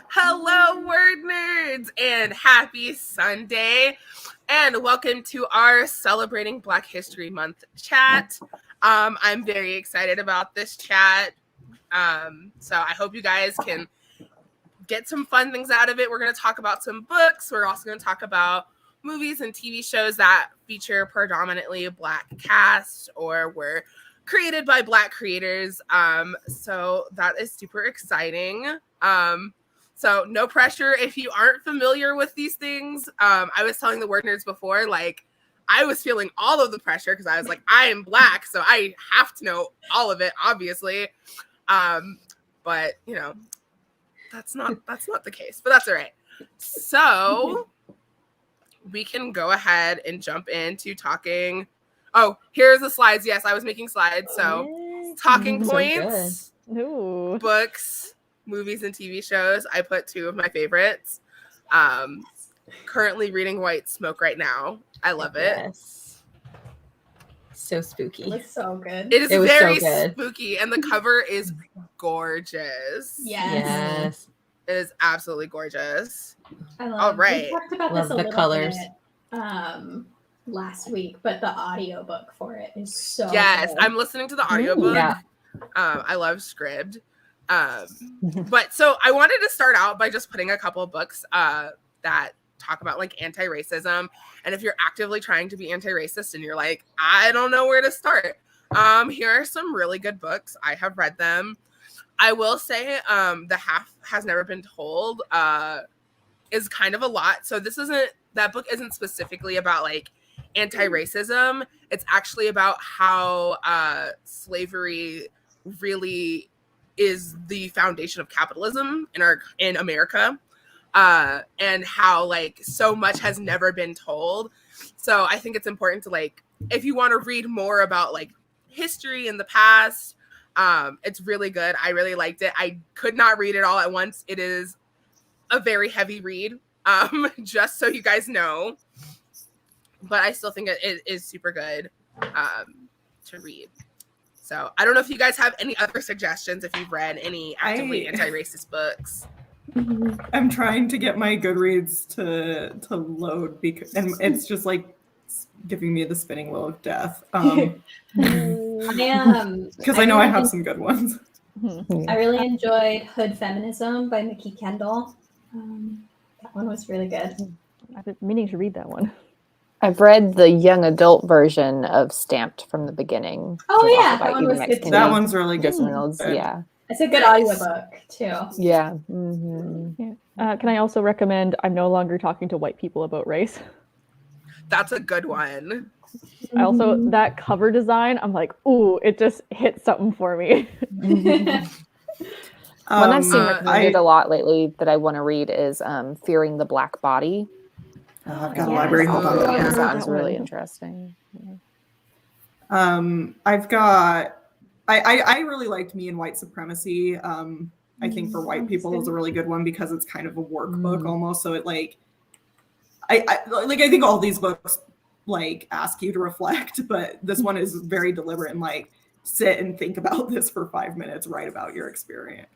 Hello, word nerds, and happy Sunday, and welcome to our Celebrating Black History Month chat. I'm very excited about this chat, so I hope you guys can get some fun things out of it. We're going to talk about some books. We're also going to talk about movies and TV shows that feature predominantly a Black cast or were created by Black creators. So that is super exciting. So no pressure if you aren't familiar with these things. I was telling the word nerds before, like, I was feeling all of the pressure because I was like, I am Black, so I have to know all of it, obviously. But you know, that's not the case, but that's all right. So we can go ahead and jump into talking. Oh, here's the slides. Yes, I was making slides. So talking points, books, movies, and TV shows. I put 2 of my favorites. Currently reading White Smoke right now. I love it. Yes. So spooky. It looks so good. It is very spooky, and the cover is gorgeous. Yes. It is absolutely gorgeous. I love. All right. We talked about this a little colors. Bit last week, but the audiobook for it is so good. I'm listening to the audiobook. Yeah. I love Scribd. But so I wanted to start out by just putting a couple of books that talk about like anti-racism. And if you're actively trying to be anti-racist and you're like, I don't know where to start, here are some really good books. I have read them. I will say The Half Has Never Been Told is kind of a lot. So that book isn't specifically about like anti-racism. It's actually about how slavery really is the foundation of capitalism in America, and how like so much has never been told. So I think it's important to, like, if you want to read more about like history in the past, it's really good. I really liked it. I could not read it all at once. It is a very heavy read, just so you guys know. But I still think it is super good to read. So I don't know if you guys have any other suggestions if you've read any actively anti-racist books. I'm trying to get my Goodreads to load because it's just like giving me the spinning wheel of death. Because I know I have some good ones. I really enjoyed Hood Feminism by Mickey Kendall. That one was really good. I've been meaning to read that one. I've read the young adult version of Stamped from the beginning. Oh yeah, that one was good too. That one's really good. Yeah. It's a good audiobook too. Yeah. Mm-hmm. Yeah. Can I also recommend I'm No Longer Talking to White People About Race? That's a good one. I also, that cover design, I'm like, ooh, it just hit something for me. One I've seen recommended a lot lately that I want to read is Fearing the Black Body. I've got a library. Hold on. That sounds really interesting. I've got. I really liked Me and White Supremacy. I think for white people is a really good one because it's kind of a workbook almost. So it like, I think all these books like ask you to reflect, but this one is very deliberate and like sit and think about this for 5 minutes, write about your experience,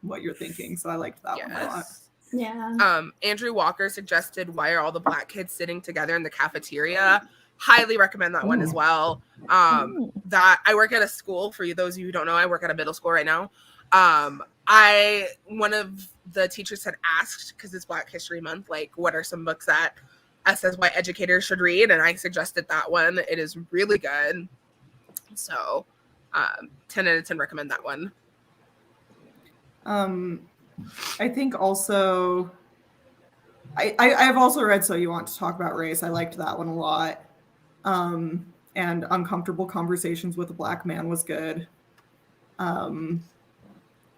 what you're thinking. So I liked that one a lot. Yeah. Andrew Walker suggested Why Are All the Black Kids Sitting Together in the Cafeteria? Highly recommend that one as well. That I work at a school, for those of you who don't know, I work at a middle school right now. One of the teachers had asked, because it's Black History Month, like, what are some books that us as white educators should read? And I suggested that one. It is really good. So 10 out of 10 recommend that one. I think also, I've also read So You Want to Talk About Race. I liked that one a lot. And Uncomfortable Conversations with a Black Man was good. And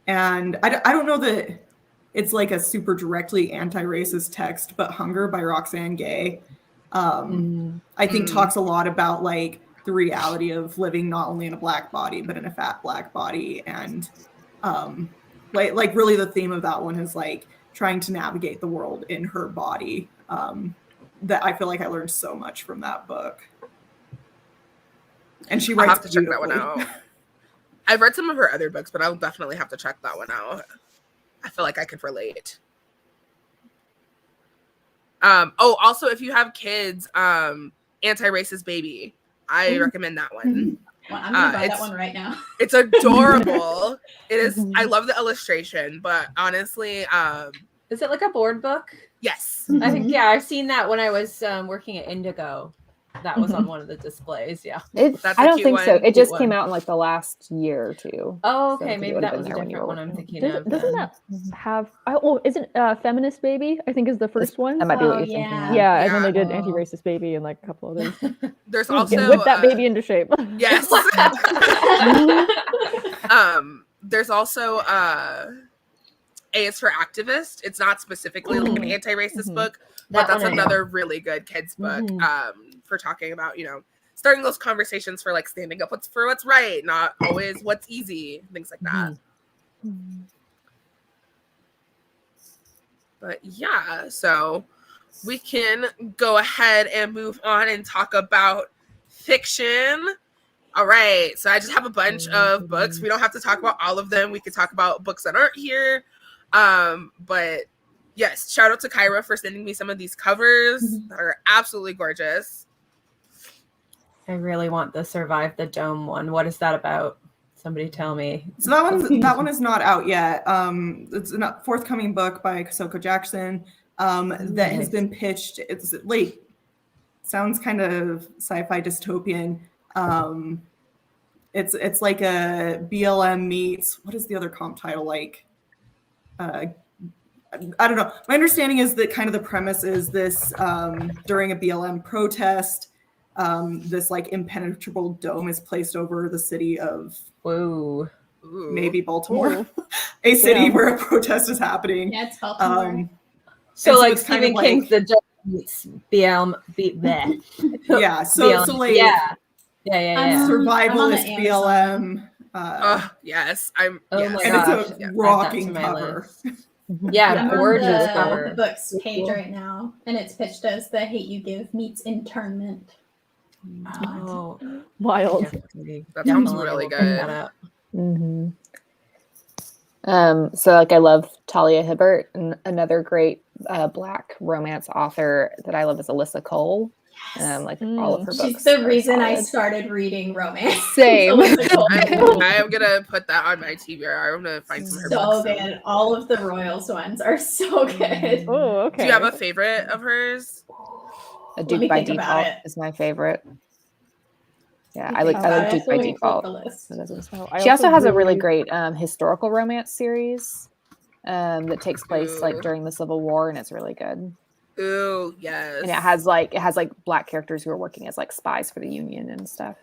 I don't know that it's like a super directly anti-racist text, but Hunger by Roxane Gay, I think talks a lot about like the reality of living not only in a Black body, but in a fat Black body. And like really the theme of that one is like trying to navigate the world in her body. That I feel like I learned so much from that book. And she writes. I'll have to check that one out. I've read some of her other books, but I'll definitely have to check that one out. I feel like I could relate. Also, if you have kids, Anti-Racist Baby, I recommend that one. Well, I'm gonna buy that one right now. It's adorable. It is. I love the illustration, but honestly, is it like a board book? Yes. I think I've seen that when I was working at Indigo. That was on one of the displays. Yeah, I don't think so. It just came out in like the last year or two. Oh, okay, so maybe that was a different one I'm thinking of. Doesn't that have? Isn't Feminist Baby? I think is the first one. That might be what you're thinking. Yeah, and then they did Anti-Racist Baby and like a couple others. There's also whip that baby into shape. Yes. There's also A is for Activist. It's not specifically like an anti-racist book, but that's another really good kids book for talking about, starting those conversations for like standing up for what's right, not always what's easy, things like that. But yeah, so we can go ahead and move on and talk about fiction. All right, so I just have a bunch of books. We don't have to talk about all of them. We could talk about books that aren't here. But yes, shout out to Kyra for sending me some of these covers that are absolutely gorgeous. I really want the Survive the Dome one. What is that about? Somebody tell me. So that one is not out yet. It's a forthcoming book by Kasoko Jackson that has been pitched. It's like sounds kind of sci-fi dystopian. It's like a BLM meets, what is the other comp title like? I don't know. My understanding is that kind of the premise is this during a BLM protest, this like impenetrable dome is placed over the city of maybe Baltimore, a city where a protest is happening. Yeah, it's Baltimore. So like Stephen King's The Dome meets BLM. Yeah. So like yeah. Survivalist BLM. Yes, my and gosh. it's a rocking cover. Yeah, gorgeous cover. The book's page right now, and it's pitched as The Hate You Give meets Internment. Oh, wild. That sounds really good. So like I love Talia Hibbert, and another great Black romance author that I love is Alyssa Cole. Like all of her books. She's the reason I started reading romance. Same. I'm gonna put that on my TBR. I'm gonna find some of her so books. good. All of the Royals ones are so good. Oh, okay. Do you have a favorite of hers? A Duke by Default is my favorite. Yeah, I like Duke by Default. She also has a really great historical romance series that takes place like during the Civil War, and it's really good. Ooh, yes. And it has like Black characters who are working as like spies for the Union and stuff.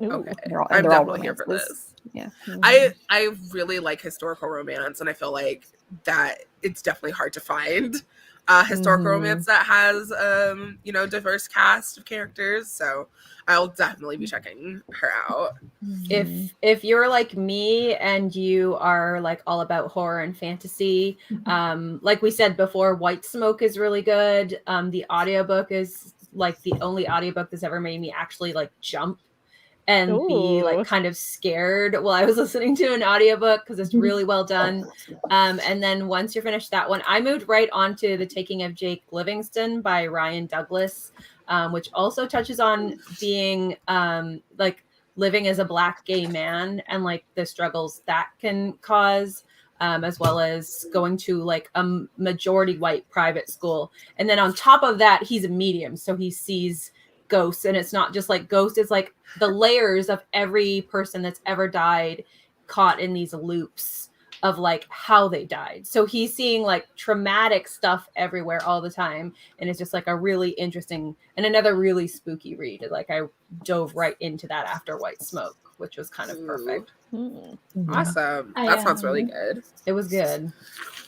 Okay, I'm definitely here for this. Yeah, I really like historical romance, and I feel like that it's definitely hard to find historical romance that has diverse cast of characters. So I'll definitely be checking her out. If you're like me and you are like all about horror and fantasy, like we said before, White Smoke is really good. The audiobook is like the only audiobook that's ever made me actually like jump and be like kind of scared while I was listening to an audiobook because it's really well done. And then once you're finished that one, I moved right on to The Taking of Jake Livingston by Ryan Douglas, which also touches on being like living as a Black gay man and like the struggles that can cause, as well as going to like a majority white private school. And then on top of that, he's a medium. So he sees ghosts, and it's not just like ghosts, it's like the layers of every person that's ever died caught in these loops of like how they died. So he's seeing like traumatic stuff everywhere all the time, and it's just like a really interesting and another really spooky read. Like I dove right into that after White Smoke, which was kind of perfect. Awesome. That sounds really good. It was good.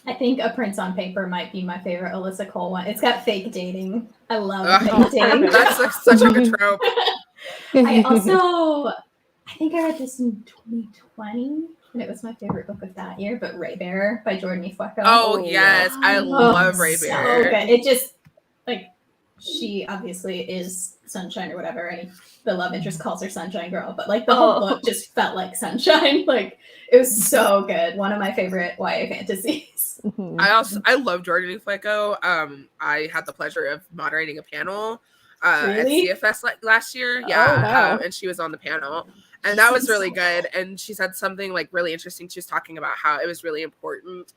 I think A Prince on Paper might be my favorite Alyssa Cole one. It's got fake dating. I love fake dating. That's like such a good trope. I think I read this in 2020, and it was my favorite book of that year, but Raybearer by Jordan Ifueko. Oh, yes. I love Raybearer. So good. It just, like, she obviously is Sunshine or whatever, and the love interest calls her Sunshine Girl, but like the whole book just felt like sunshine. Like it was so good. One of my favorite YA fantasies. I love Jordan Ifueko. I had the pleasure of moderating a panel at CFS last year. Yeah. Oh, wow. And she was on the panel. And that was really good. And she said something like really interesting. She was talking about how it was really important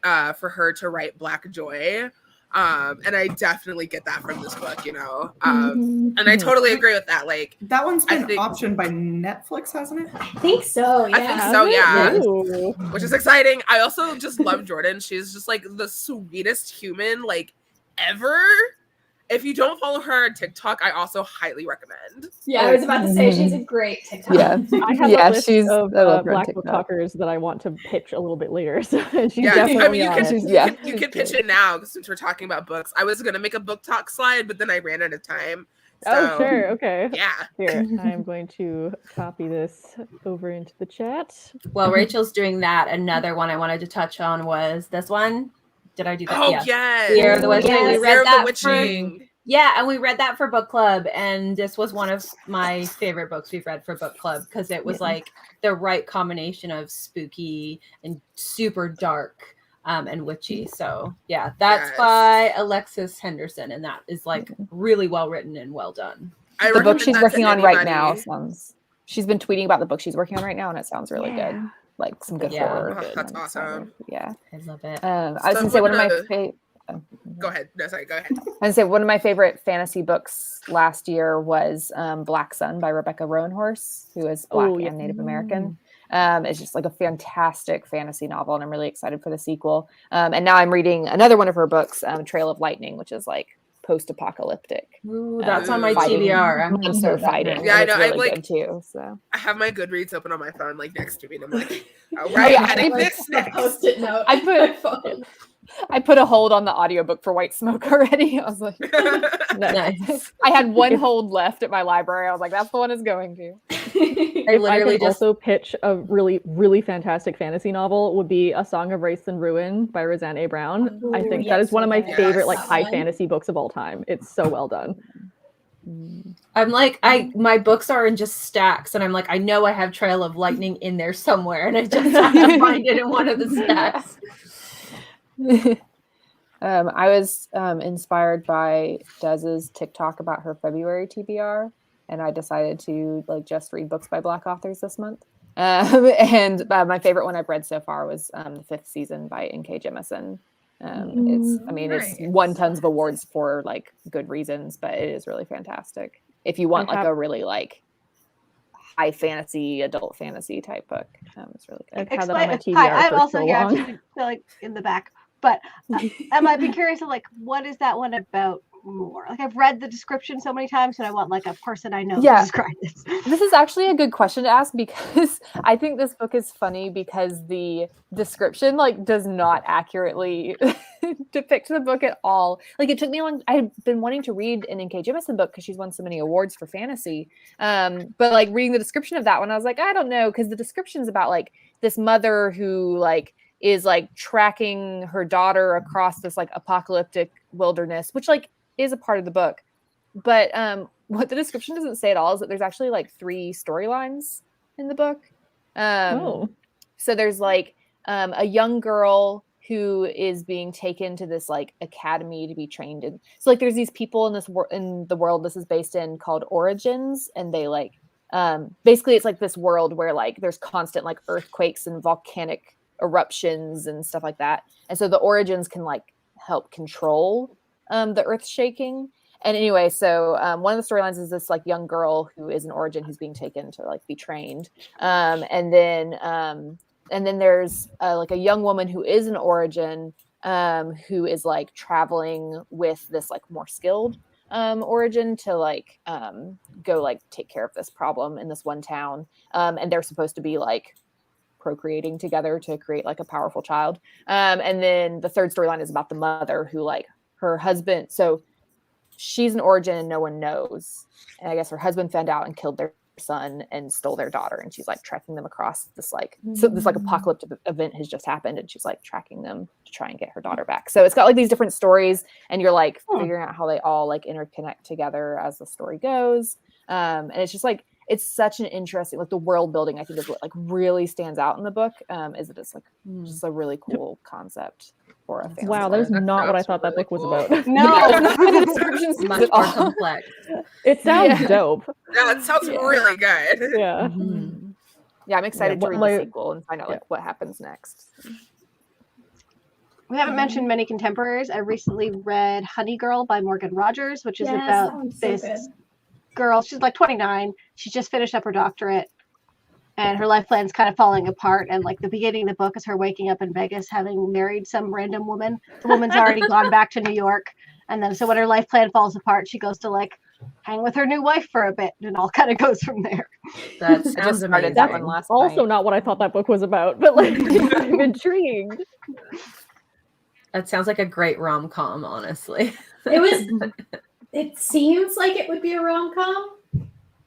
for her to write Black joy. And I definitely get that from this book, you know. And I totally agree with that. Like that one's been optioned by Netflix, hasn't it? I think so. Yeah. I think so. Yeah. Ooh. Which is exciting. I also just love Jordan. She's just like the sweetest human like ever. If you don't follow her on TikTok, I also highly recommend. Yeah, I was about to say she's a great TikTok. Yeah, I have a list of Black book talkers that I want to pitch a little bit later. So she's definitely you can pitch it now since we're talking about books. I was gonna make a book talk slide, but then I ran out of time. So, sure, okay. Yeah. Here, I'm going to copy this over into the chat. While Rachel's doing that, another one I wanted to touch on was this one. Did I do that? Oh, yes. Fear of the Witching. Yes. We read that Witching. and we read that for book club, and this was one of my favorite books we've read for book club because it was like the right combination of spooky and super dark and witchy. So yeah, that's by Alexis Henderson, and that is like really well written and well done. The book she's working on right now she's been tweeting about the book she's working on right now, and it sounds really good. Like some good horror. That's awesome. Yeah, I love it. I was gonna say one of my favorite. Go ahead. No, sorry. Go ahead. I was gonna say one of my favorite fantasy books last year was Black Sun by Rebecca Roanhorse, who is Black and Native American. It's just like a fantastic fantasy novel, and I'm really excited for the sequel. And now I'm reading another one of her books, Trail of Lightning, which is like post-apocalyptic. Ooh, that's on my TBR. Monster fighting. Yeah, I know. Really I like good too. So I have my Goodreads open on my phone, like next to me, and I'm like, all right, adding this next. Post-it note. I put a hold on the audiobook for White Smoke already. I was like, nice. I had one hold left at my library. I was like, that's the one it's going to. I literally also pitch a really, really fantastic fantasy novel would be A Song of Wraiths and Ruin by Roseanne A. Brown. I think that is one of my favorite like high fantasy books of all time. It's so well done. I'm like, my books are in just stacks, and I'm like, I know I have Trail of Lightning in there somewhere, and I just have to find it in one of the stacks. I was inspired by Dez's TikTok about her February TBR, and I decided to like just read books by Black authors this month. And my favorite one I've read so far was the 5th season by N.K. Jemisin. It's won tons of awards for like good reasons, but it is really fantastic. If you want like a really like high fantasy, adult fantasy type book, it's really good. I've had that on my TBR I'm for also so here. long. I feel like in the back, but I might be curious of like what is that one about more? Like I've read the description so many times, and I want like a person I know to describe this. This is actually a good question to ask because I think this book is funny because the description like does not accurately depict the book at all. Like it took me long. I've been wanting to read an N.K. Jemisin book because she's won so many awards for fantasy. But like reading the description of that one, I was like, I don't know, because the description's about like this mother who like is like tracking her daughter across this like apocalyptic wilderness, which like is a part of the book. But what the description doesn't say at all is that there's actually like 3 storylines in the book. So there's like a young girl who is being taken to this like academy to be trained in. So like there's these people in this in the world this is based in called Origins, and they like basically it's like this world where like there's constant like earthquakes and volcanic eruptions and stuff like that. And so the Origins can like help control the earth shaking. And anyway, so one of the storylines is this like young girl who is an Origin who's being taken to like be trained. And then there's like a young woman who is an Origin who is like traveling with this like more skilled Origin to like go like take care of this problem in this one town. And they're supposed to be like procreating together to create like a powerful child. And then the third storyline is about the mother who like her husband. So she's an Origin and no one knows. And I guess her husband found out and killed their son and stole their daughter, and she's like tracking them across this like this like apocalyptic event has just happened, and she's like tracking them to try and get her daughter back. So it's got like these different stories, and you're like figuring out how they all like interconnect together as the story goes. And it's just like it's such an interesting, like the world building I think is what like really stands out in the book. Is it is like just a really cool concept for a family. Wow, that is not what I thought that book was about. No, the description's Much more complex. It sounds dope. Yeah, it sounds really good. Yeah. Yeah, I'm excited to read my- the sequel and find out like what happens next. we haven't mentioned many contemporaries. I recently read Honey Girl by Morgan Rogers, which is Yes, about that one's so this good. girl. She's like 29. She's just finished up her doctorate, and her life plan's kind of falling apart. And like the beginning of the book is her waking up in Vegas, having married some random woman. The woman's already gone back to New York, and then so when her life plan falls apart, she goes to like hang with her new wife for a bit, and it all kind of goes from there. That I just sounds started amazing. that one last Also night. not what I thought that book was about, but like I'm intrigued. That sounds like a great rom-com, honestly. It seems like it would be a rom-com.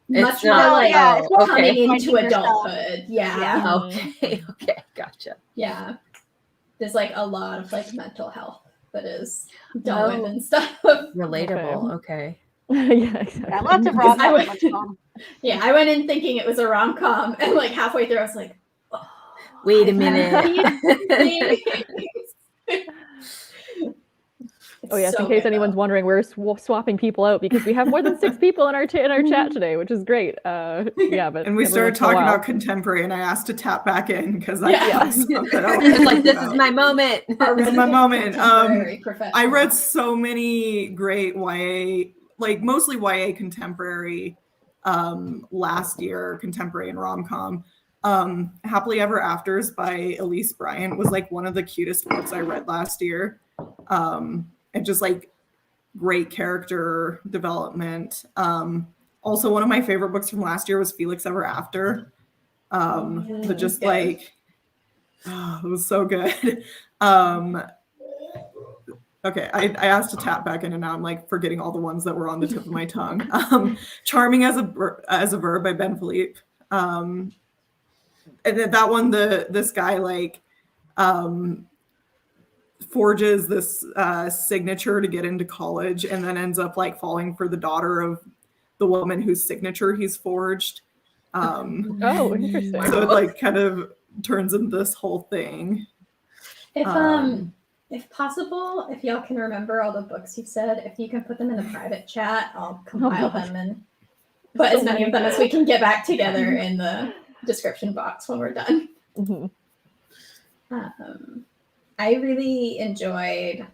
It's Much more not. like Yeah, it's more coming finding into yourself. adulthood. Yeah. Okay, gotcha. Yeah. There's like a lot of like mental health that is done and stuff. Relatable. Okay. Yeah, exactly. Yeah, lots of rom-com. Yeah, I went in thinking it was a rom-com, and like halfway through I was like, Wait a minute. Oh yes, in case anyone's wondering, we're swapping people out because we have more than 6 people in our chat today, which is great. Yeah, but And we every started once in a talking while- about contemporary, and I asked to tap back in because I Yeah. have stuff that I It's like, this about. is my moment. This is my moment. Contemporary, I professional. read so many great YA, like mostly YA contemporary last year, contemporary and rom-com. Happily Ever Afters by Elise Bryant was like one of the cutest books I read last year. And just like great character development. Also, one of my favorite books from last year was Felix Ever After. But just like, it was so good. Okay, I asked to tap back in, and now I'm like forgetting all the ones that were on the tip of my tongue. Charming as a Verb by Ben Philippe. And then that one, this guy like forges this signature to get into college, and then ends up like falling for the daughter of the woman whose signature he's forged. Oh, interesting. So it like kind of turns into this whole thing. If possible, if y'all can remember all the books you've said, if you can put them in the private chat, I'll compile them and put as many of them as we can get back together in the description box when we're done. Mhm. I really enjoyed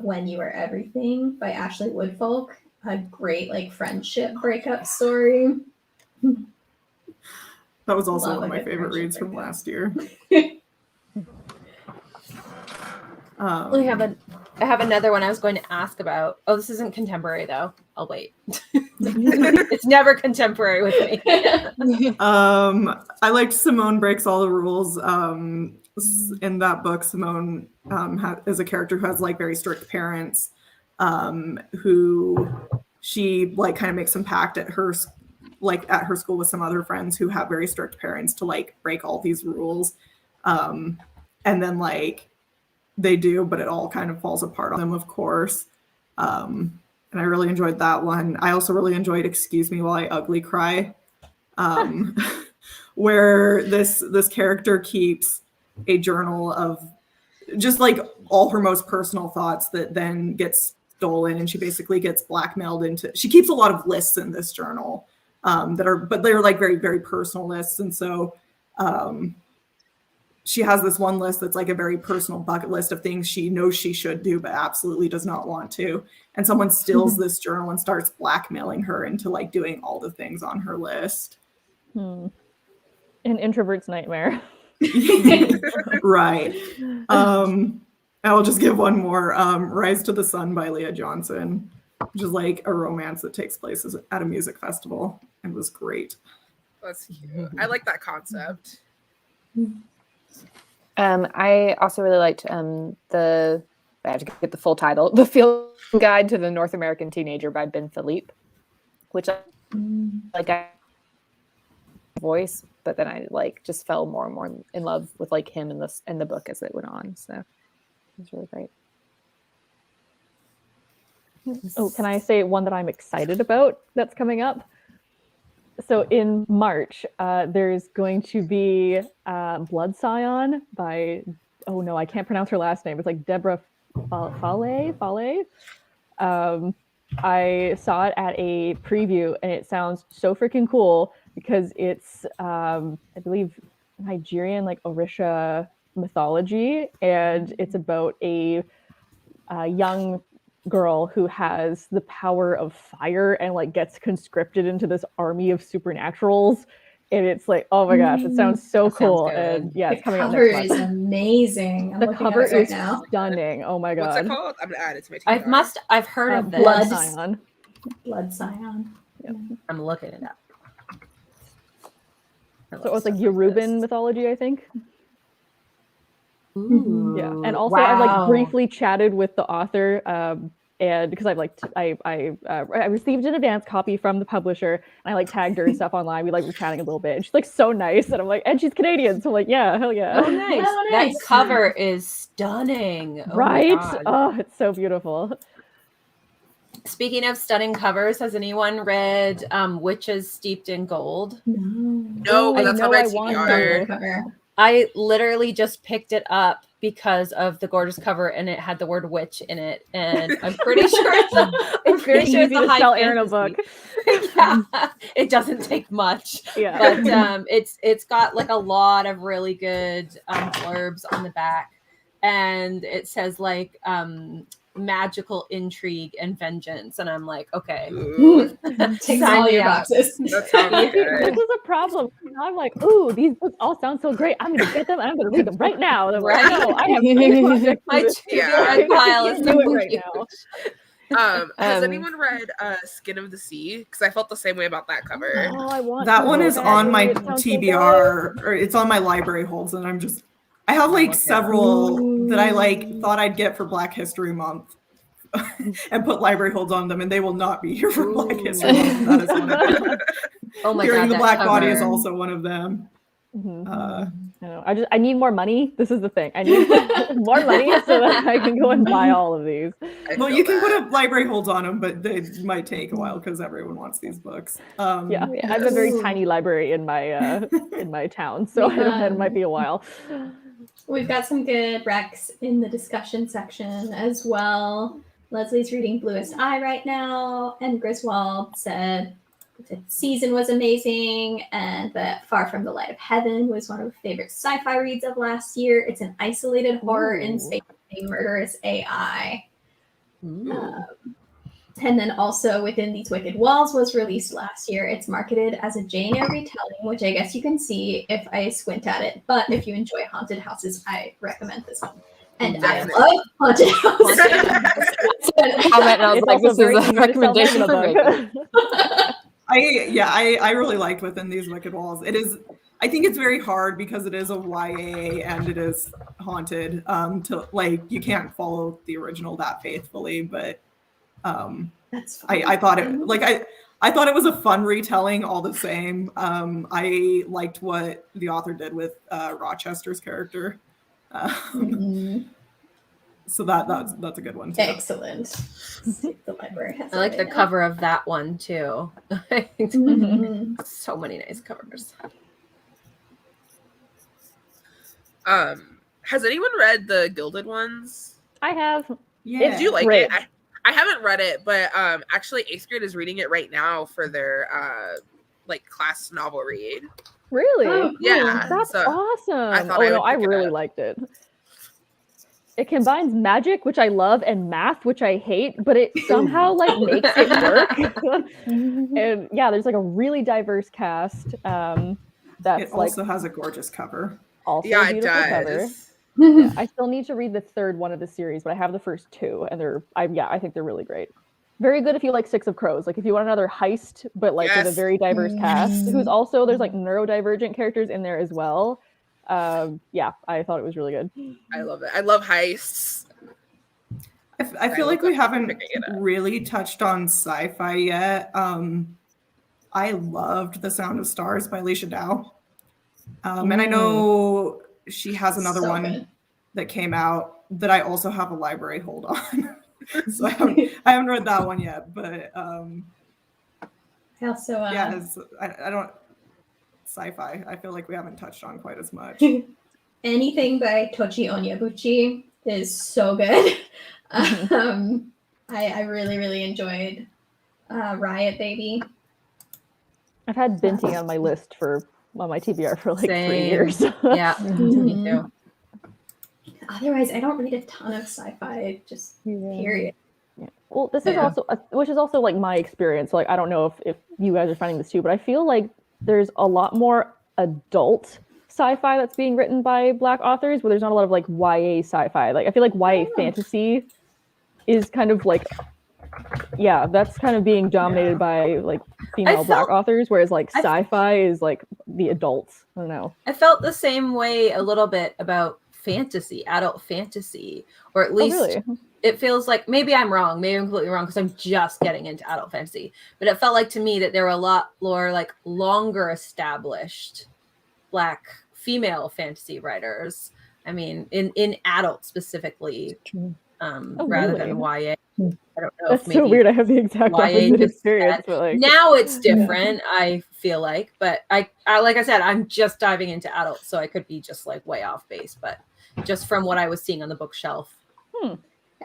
When You Were Everything by Ashley Woodfolk. A great like friendship breakup story. That was also Love one of a my good favorite friendship reads from breakup. last year. I have another one I was going to ask about. Oh, this isn't contemporary though. I'll wait. It's never contemporary with me. I liked Simone Breaks All the Rules. In that book, Simone is a character who has like very strict parents, who she like kind of makes some pact at her school with some other friends who have very strict parents to like break all these rules, and then like they do, but it all kind of falls apart on them, of course. And I really enjoyed that one. I also really enjoyed Excuse Me While I Ugly Cry, where this character keeps a journal of just like all her most personal thoughts that then gets stolen, and she basically gets blackmailed into. She keeps a lot of lists in this journal but they're like very, very personal lists, and so she has this one list that's like a very personal bucket list of things she knows she should do but absolutely does not want to, and someone steals this journal and starts blackmailing her into like doing all the things on her list. An introvert's nightmare. Right. I'll just give one more. Rise to the Sun by Leah Johnson, which is like a romance that takes place at a music festival and was great. That's cute. I like that concept. I also really liked I have to get the full title, The Field Guide to the North American Teenager by Ben Philippe, which like voice, but then I like just fell more and more in love with like him in the book as it went on. So it was really great. Oh, can I say one that I'm excited about that's coming up? So in March, there's going to be Blood Scion by, oh no, I can't pronounce her last name. It's like Deborah Falaye. I saw it at a preview and it sounds so freaking cool because it's, I believe, Nigerian, like Orisha mythology. And it's about a young girl who has the power of fire and like gets conscripted into this army of supernaturals, and it's like, oh my gosh, it sounds so cool. And yeah, it's coming out next month. The cover is amazing. The cover is stunning. Oh my god. What's it called? I'm gonna add it to my TBR. I've heard of this. Blood Scion. Blood Scion. Yep. I'm looking it up. So it was like Yoruban mythology, I think. Ooh, yeah, and also wow. I've like briefly chatted with the author, and because I received an advance copy from the publisher, and I like tagged her and stuff online. We like were chatting a little bit. And she's like so nice, and I'm like, and she's Canadian, so I'm like, yeah, hell yeah. Oh nice. Oh, nice. That cover is stunning. Oh, right? Oh, it's so beautiful. Speaking of stunning covers, has anyone read Witches Steeped in Gold? No, I that's know on my I want TBR. I literally just picked it up because of the gorgeous cover, and it had the word witch in it, and I'm pretty sure it's very easy it's a to high sell Aaron a fantasy. book. Yeah, it doesn't take much. Yeah, but it's got like a lot of really good blurbs on the back, and it says like magical intrigue and vengeance, and I'm like, okay, Takes all your boxes. That sounds good. This is a problem. I'm like, ooh, these books all sound so great. I'm gonna get them and I'm gonna read them right now. And I'm like, no, I have many projects. my Yeah. pile is do it right now. Has anyone read Skin of the Sea? Because I felt the same way about that cover. Oh, I want That to one read is that. on my It sounds so TBR, or it's on my library holds, and I have like several that I like thought I'd get for Black History Month and put library holds on them, and they will not be here for Black History Month. That is one of them. Oh my Hearing god, the that Black cover. Body is also one of them. Mhm. I know. I need more money. This is the thing. I need more money so that I can go and buy all of these. Well, you can put up library holds on them, but they might take a while because everyone wants these books. Yeah, I have a very tiny library in my town, so I don't know, it might be a while. We've got some good recs in the discussion section as well. Leslie's reading Bluest Eye right now, and Griswold said the season was amazing and that Far From the Light of Heaven was one of her favorite sci-fi reads of last year. It's an isolated horror in space with a murderous AI. And then also Within These Wicked Walls was released last year. It's marketed as a Jane Eyre retelling, which I guess you can see if I squint at it. But if you enjoy haunted houses, I recommend this one. And Definitely. I love haunted houses. Comment, and I was It's like, also this very is a easy to sell recommendation in for a me. book. I really liked Within These Wicked Walls. I think it's very hard because it is a YA and it is haunted. To like, you can't follow the original that faithfully, but That's I thought it I thought it was a fun retelling all the same. I liked what the author did with Rochester's character. So that's a good one too. excellent. The library has I like the it now. cover of that one too. Mhm. So many nice covers. Has anyone read the Gilded Ones? I have. Yeah. Do you like Great. it? I haven't read it, but actually 8th grade is reading it right now for their like class novel read. Really? Oh, cool. Yeah, That's so awesome. I thought Oh I no, would I pick it really up. liked it. It combines magic, which I love, and math, which I hate, but it somehow like makes it work. And yeah, there's like a really diverse cast. That's It also has a gorgeous cover. also Yeah, a it beautiful cover. does. Yeah, I still need to read the third one of the series, but I have the first two, and I think they're really great. Very good if you like Six of Crows. Like if you want another heist, but like with a Yes. very diverse cast, who's also there's like neurodivergent characters in there as well. Yeah, I thought it was really good. I love it. I love heists. I feel like we haven't picking it up. really touched on sci-fi yet. I loved The Sound of Stars by Alicia Dow. And I know she has another one that came out that I also have a library hold on. So I haven't read that one yet, but I also I don't sci-fi. I feel like we haven't touched on quite as much. Anything by Tochi Onyebuchi is so good. I really, really enjoyed Riot Baby. I've had Binti on my list on my TBR for like 3 Same. years. Yeah, me too. Otherwise, I don't read a ton of sci-fi, just period. Yeah. Well, this is also, which is also like my experience. Like, I don't know if you guys are finding this too, but I feel like there's a lot more adult sci-fi that's being written by Black authors, where there's not a lot of like YA sci-fi. Like, I feel like YA fantasy is kind of like, that's kind of being dominated by like female Black authors, whereas like sci-fi is like the adults. I don't know. I felt the same way a little bit about fantasy, adult fantasy, or at least it feels like, maybe I'm wrong, maybe I'm completely wrong because I'm just getting into adult fantasy, but it felt like to me that there were a lot more like longer established Black female fantasy writers. I mean, in adult specifically, rather than YA. I don't know. That's so weird. I have the exact opposite experience. But like, now it's different. I feel like, but I like I said, I'm just diving into adults, so I could be just like way off base. But just from what I was seeing on the bookshelf, I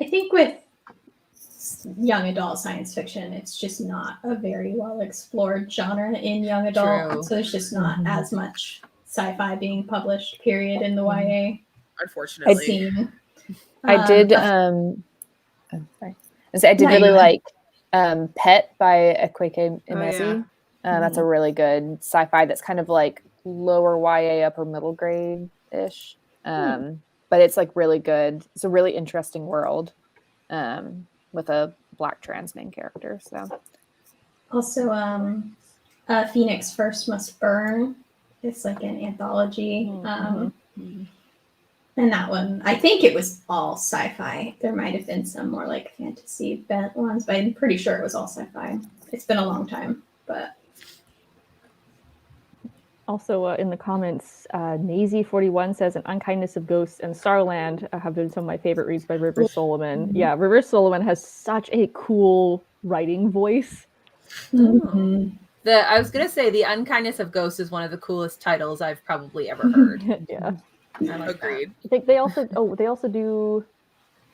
think with young adult science fiction, it's just not a very well explored genre in young adult. True. So there's just not as much sci-fi being published. Period in the YA. Unfortunately, I did. I did really like Pet by Ifueko Imezi. That's a really good sci-fi that's kind of like lower YA, upper middle grade ish. But it's like really good. It's a really interesting world with a Black trans main character. So also, Phoenix First Must Burn. It's like an anthology. And that one, I think it was all sci-fi. There might have been some more like fantasy bent ones, but I'm pretty sure it was all sci-fi. It's been a long time, but. Also in the comments, Nazy41 says, "An Unkindness of Ghosts" and Starland have been some of my favorite reads by Rivers Solomon. Yeah, Rivers Solomon has such a cool writing voice. I was gonna say The Unkindness of Ghosts is one of the coolest titles I've probably ever heard. Yeah. Like agreed. I think they also do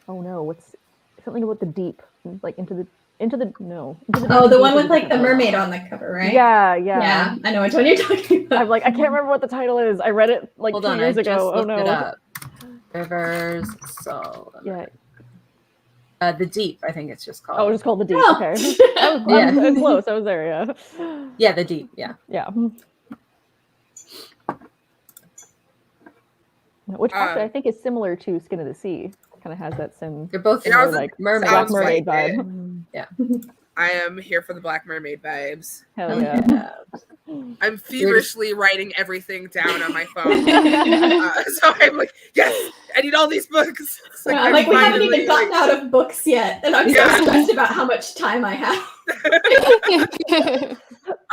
what's something about the deep, like into the the one with like the mermaid on the cover, right? Yeah, I know which one you're talking about. I'm like, I can't remember what the title is. I read it like 2 years ago. Oh no. It up. Rivers Solomon. The Deep, I think it's just called. Oh, it's just called The Deep. Okay. I was close. I was there, yeah, The Deep, yeah. Which actually I think is similar to Skin of the Sea. Kind of has that same. They're both like mermaid. Black Mermaid vibe. Yeah. I am here for the Black Mermaid vibes. Hell yeah. I'm feverishly writing everything down on my phone. So I'm like, yes, I need all these books. It's like, we haven't even gotten out of books yet, and I'm so stressed about how much time I have.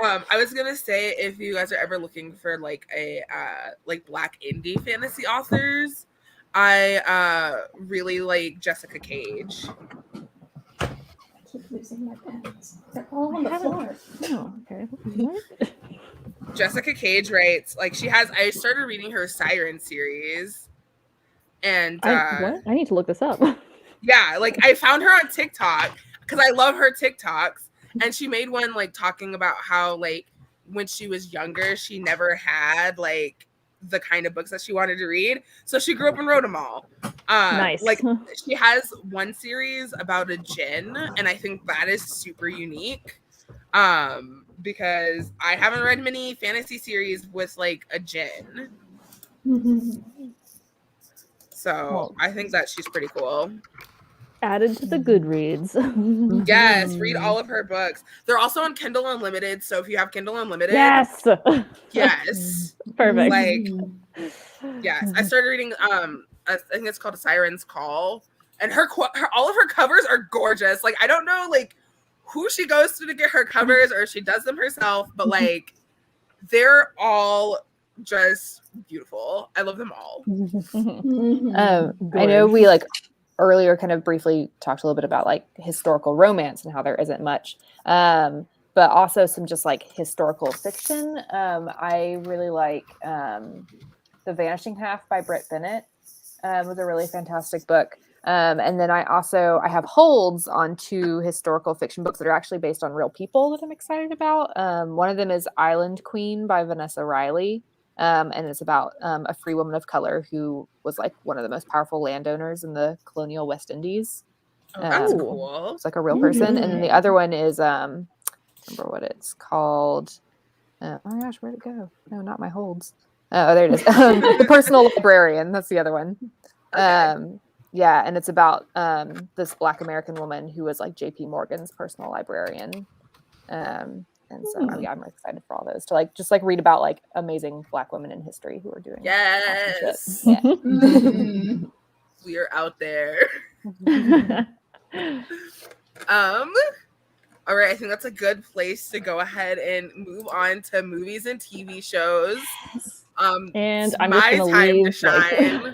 I was gonna say, if you guys are ever looking for like a like Black indie fantasy authors, I really like Jessica Cage. I keep losing my pens. They're all on the floor. Oh, okay. Jessica Cage writes, like, I started reading her Siren series, and what? I need to look this up. Yeah, like I found her on TikTok because I love her TikToks, and she made one like talking about how like when she was younger she never had like the kind of books that she wanted to read, so she grew up and wrote them all. Nice. Like she has one series about a djinn, and I think that is super unique because I haven't read many fantasy series with like a djinn. So I think that she's pretty cool. Added to the Goodreads. Yes, read all of her books. They're also on Kindle Unlimited, so if you have Kindle Unlimited, yes, perfect. Like, yes, I started reading. I think it's called A Siren's Call, and all of her covers are gorgeous. Like, I don't know, like who she goes to get her covers or if she does them herself, but like they're all just beautiful. I love them all. I know we like earlier kind of briefly talked a little bit about like historical romance and how there isn't much, but also some just like historical fiction. I really like The Vanishing Half by Britt Bennett. Was a really fantastic book. And then I have holds on 2 historical fiction books that are actually based on real people that I'm excited about. One of them is Island Queen by Vanessa Riley. And it's about a free woman of color who was like one of the most powerful landowners in the colonial West Indies. Oh, that's cool. It's like a real person. And then the other one is, remember what it's called. Oh my gosh, where'd it go? No, not my holds. Oh, there it is. The Personal Librarian. That's the other one. Okay. Yeah, and it's about this Black American woman who was like J.P. Morgan's personal librarian. And so I'm excited for all those to like just like read about like amazing Black women in history who are doing yes. Yeah. We are out there. All right, I think that's a good place to go ahead and move on to movies and TV shows. And I'm my just time leave, to shine.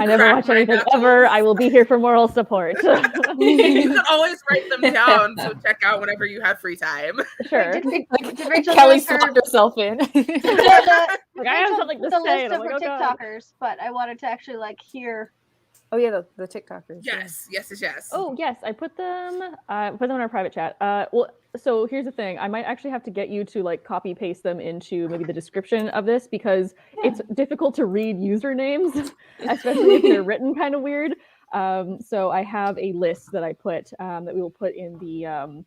I never watch anything ever. I will be here for moral support. You can always write them down, so check out whenever you have free time. Sure. Did Rachel Kelly do her- swapped herself in. Like, I have something to the say. list and of I'm her like, oh, God. TikTokers, but I wanted to actually like hear. Oh yeah, the TikTokers. Yes. Oh yes, I put them in our private chat. Well, so here's the thing. I might actually have to get you to like copy paste them into maybe the description of this because it's difficult to read usernames, especially if they're written kind of weird. So I have a list that I put that we will put in the in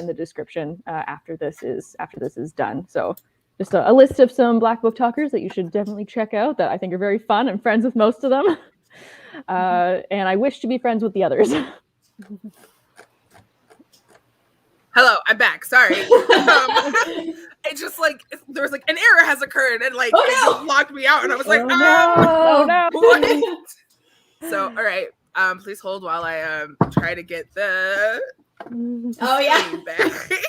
the description after this is done. So just a list of some Black book talkers that you should definitely check out that I think are very fun. I'm friends with most of them. And I wish to be friends with the others. Hello, I'm back. Sorry. It just like there was like an error has occurred and like it just locked me out and I was like, oh no. What? So all right. Please hold while I try to get the back.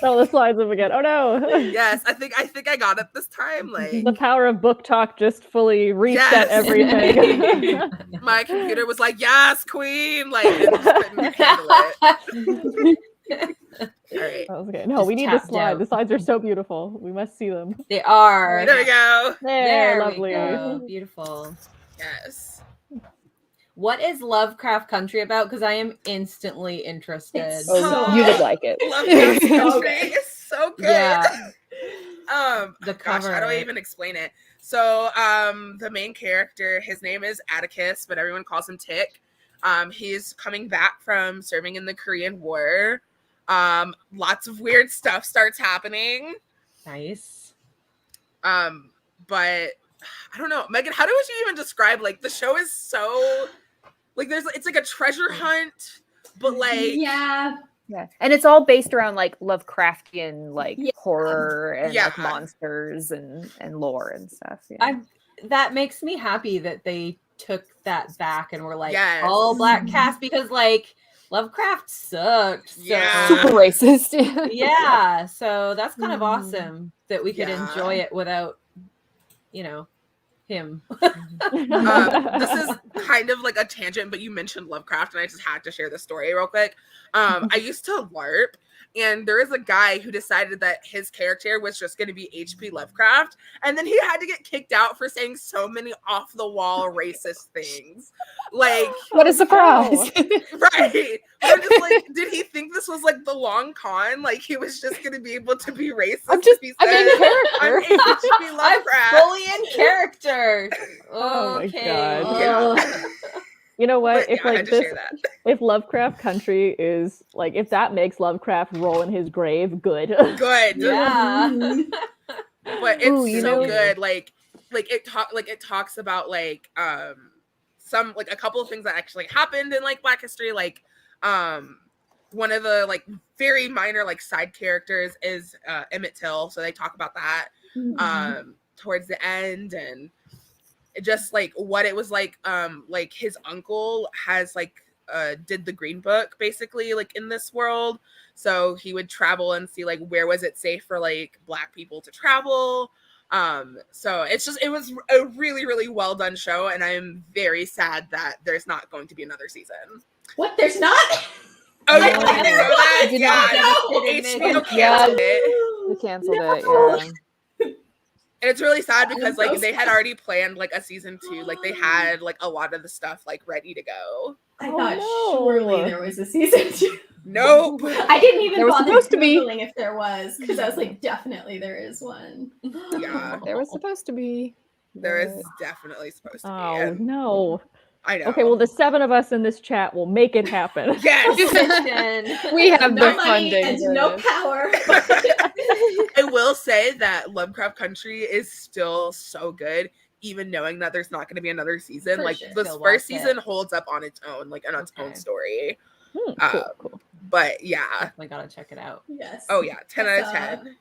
Oh, the slides up again. Oh no. Yes, I think I got it this time. Like the power of book talk just fully reset everything. My computer was like, yes, queen. Like it just couldn't handle it. All right. Okay. No, we need the slide. The slides are so beautiful. We must see them. They are. There we go. There lovely. We go. Beautiful. Yes. What is Lovecraft Country about? Because I am instantly interested. You would like it. Lovecraft Country is so good. Yeah. The cover. How do I even explain it? So, the main character, his name is Atticus, but everyone calls him Tick. He's coming back from serving in the Korean War. Lots of weird stuff starts happening. Nice. But I don't know, Megan. How would you even describe like the show is so like it's like a treasure hunt, but like yeah, and it's all based around like Lovecraftian like horror and like monsters and lore and stuff. Yeah. That makes me happy that they took that back and were like all Black cast because like Lovecraft sucked. So. Yeah, super racist. Yeah, so that's kind of awesome that we could enjoy it without, him. This is kind of like a tangent, but you mentioned Lovecraft and I just had to share the story real quick. I used to LARP and there is a guy who decided that his character was just going to be H.P. Lovecraft and then he had to get kicked out for saying so many off the wall racist things. Like what a surprise. Right. I'm just like, did he think this was like the long con? Like he was just going to be able to be racist. I'm H.P. Lovecraft. I'm fully in character. Oh okay. My God. You know what? But, if Lovecraft Country is like, if that makes Lovecraft roll in his grave, good. Good. Yeah. But it's so good. Like it talks about like some like a couple of things that actually happened in like Black history. Like one of the like very minor like side characters is Emmett Till. So they talk about that towards the end and just like what it was like his uncle has like did the Green Book basically like in this world. So he would travel and see like where was it safe for like Black people to travel. So it was a really, really well done show, and I'm very sad that there's not going to be another season. What? There's not? Oh, you didn't know that? No. HBO canceled it. We canceled it. Yeah. And it's really sad because like they had already planned like a season 2. Like they had like a lot of the stuff like ready to go. I thought surely there was a season 2. Nope. I didn't even bother supposed to be. Googling if there was, because I was like, definitely there is one. Yeah. There was supposed to be. There is definitely supposed to be. Oh no. I know. Okay, well the 7 of us in this chat will make it happen. Yes. We have No the money funding. and no power. I will say that Lovecraft Country is still so good, even knowing that there's not going to be another season. For like sure. this Still first watch it. season holds up on its own, like on its own story. Cool. But yeah. Definitely gotta check it out. Yes. Oh yeah, 10 out of 10.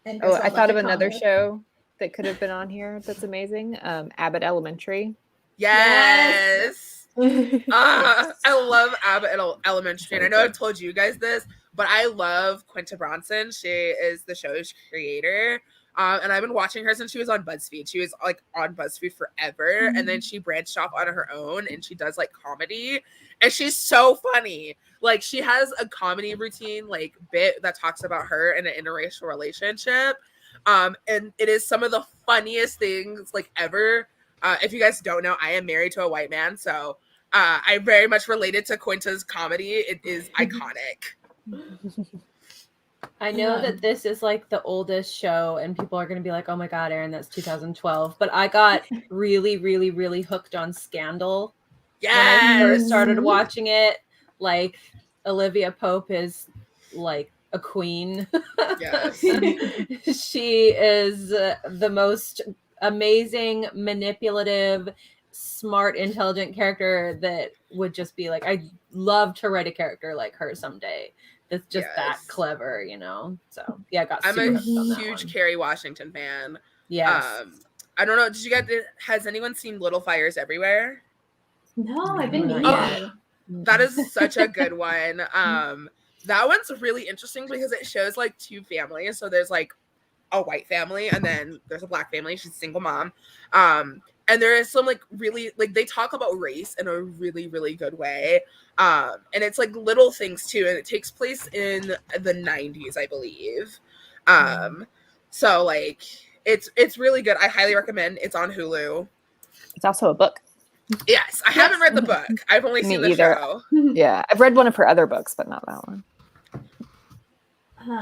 And Oh, Griswold I thought of left a another comment. show that could have been on here. That's amazing. Abbott Elementary. Yes. I love Abbott Elementary, and I know I've told you guys this, but I love Quinta Bronson. She is the show's creator. And I've been watching her since she was on BuzzFeed. She was like on BuzzFeed forever, and then she branched off on her own, and she does like comedy, and she's so funny. Like she has a comedy routine like bit that talks about her in an interracial relationship, and it is some of the funniest things like ever. If you guys don't know, I am married to a white man, so I very much related to Quinta's comedy. It is iconic. I know that this is like the oldest show, and people are going to be like, oh my God, Erin, that's 2012. But I got really, really, really hooked on Scandal when I first started watching it. Like, Olivia Pope is like a queen. Yes. She is the most amazing, manipulative, smart, intelligent character that would just be like, I'd love to write a character like her someday. That's just that clever, you know. So yeah, I got. I'm super a hooked on that huge one. Kerry Washington fan. Yes. I don't know. Did you guys? Has anyone seen Little Fires Everywhere? No, I've been meaning Oh, that is such a good one. That one's really interesting because it shows like 2 families. So there's like a white family, and then there's a Black family. She's a single mom. And there is some like really like they talk about race in a really, really good way. And it's like little things too, and it takes place in the 90s, I believe. So like it's really good. I highly recommend. It's on Hulu. It's also a book. Yes, I haven't read the book. I've only seen the show. Yeah, I've read one of her other books, but not that one.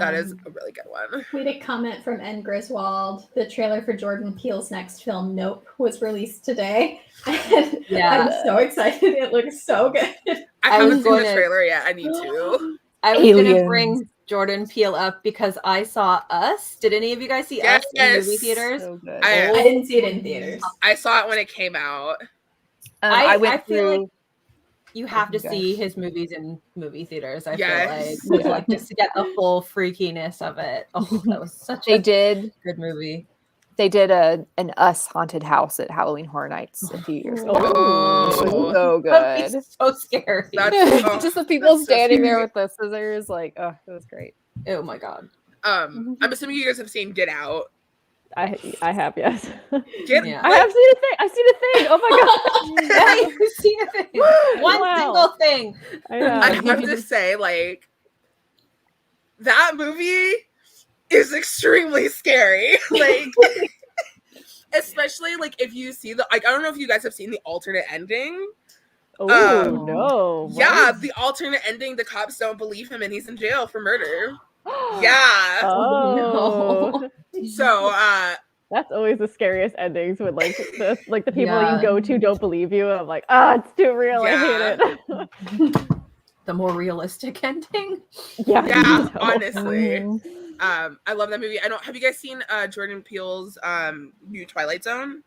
That is a really good one. We had a comment from N. Griswold. The trailer for Jordan Peele's next film, Nope, was released today. And I'm so excited. It looks so good. I haven't seen the trailer yet. I need to. I was going to bring Jordan Peele up because I saw Us. Did any of you guys see Us in movie theaters? So good. I didn't see it in theaters. I saw it when it came out. I feel like you have to see his movies in movie theaters. I feel like just to get the full freakiness of it. Oh, that was such a good movie. They did an Us haunted house at Halloween Horror Nights a few years ago. Oh, so good. So scary. Just the people standing there with the scissors, like, oh, it was great. Oh my God. I'm assuming you guys have seen Get Out. I have, yes. I have seen a thing. I've seen a thing. Oh my God. Yeah, you've seen a thing. One single thing. I have to say, like, that movie is extremely scary. Like, especially like if you see I don't know if you guys have seen the alternate ending. Oh no. Yeah, the alternate ending, the cops don't believe him and he's in jail for murder. Yeah. Oh no. So that's always the scariest endings when like the people you go to don't believe you. I'm like, it's too real. I hate it. The more realistic ending. Yeah, honestly. I love that movie. Have you guys seen Jordan Peele's new Twilight Zone?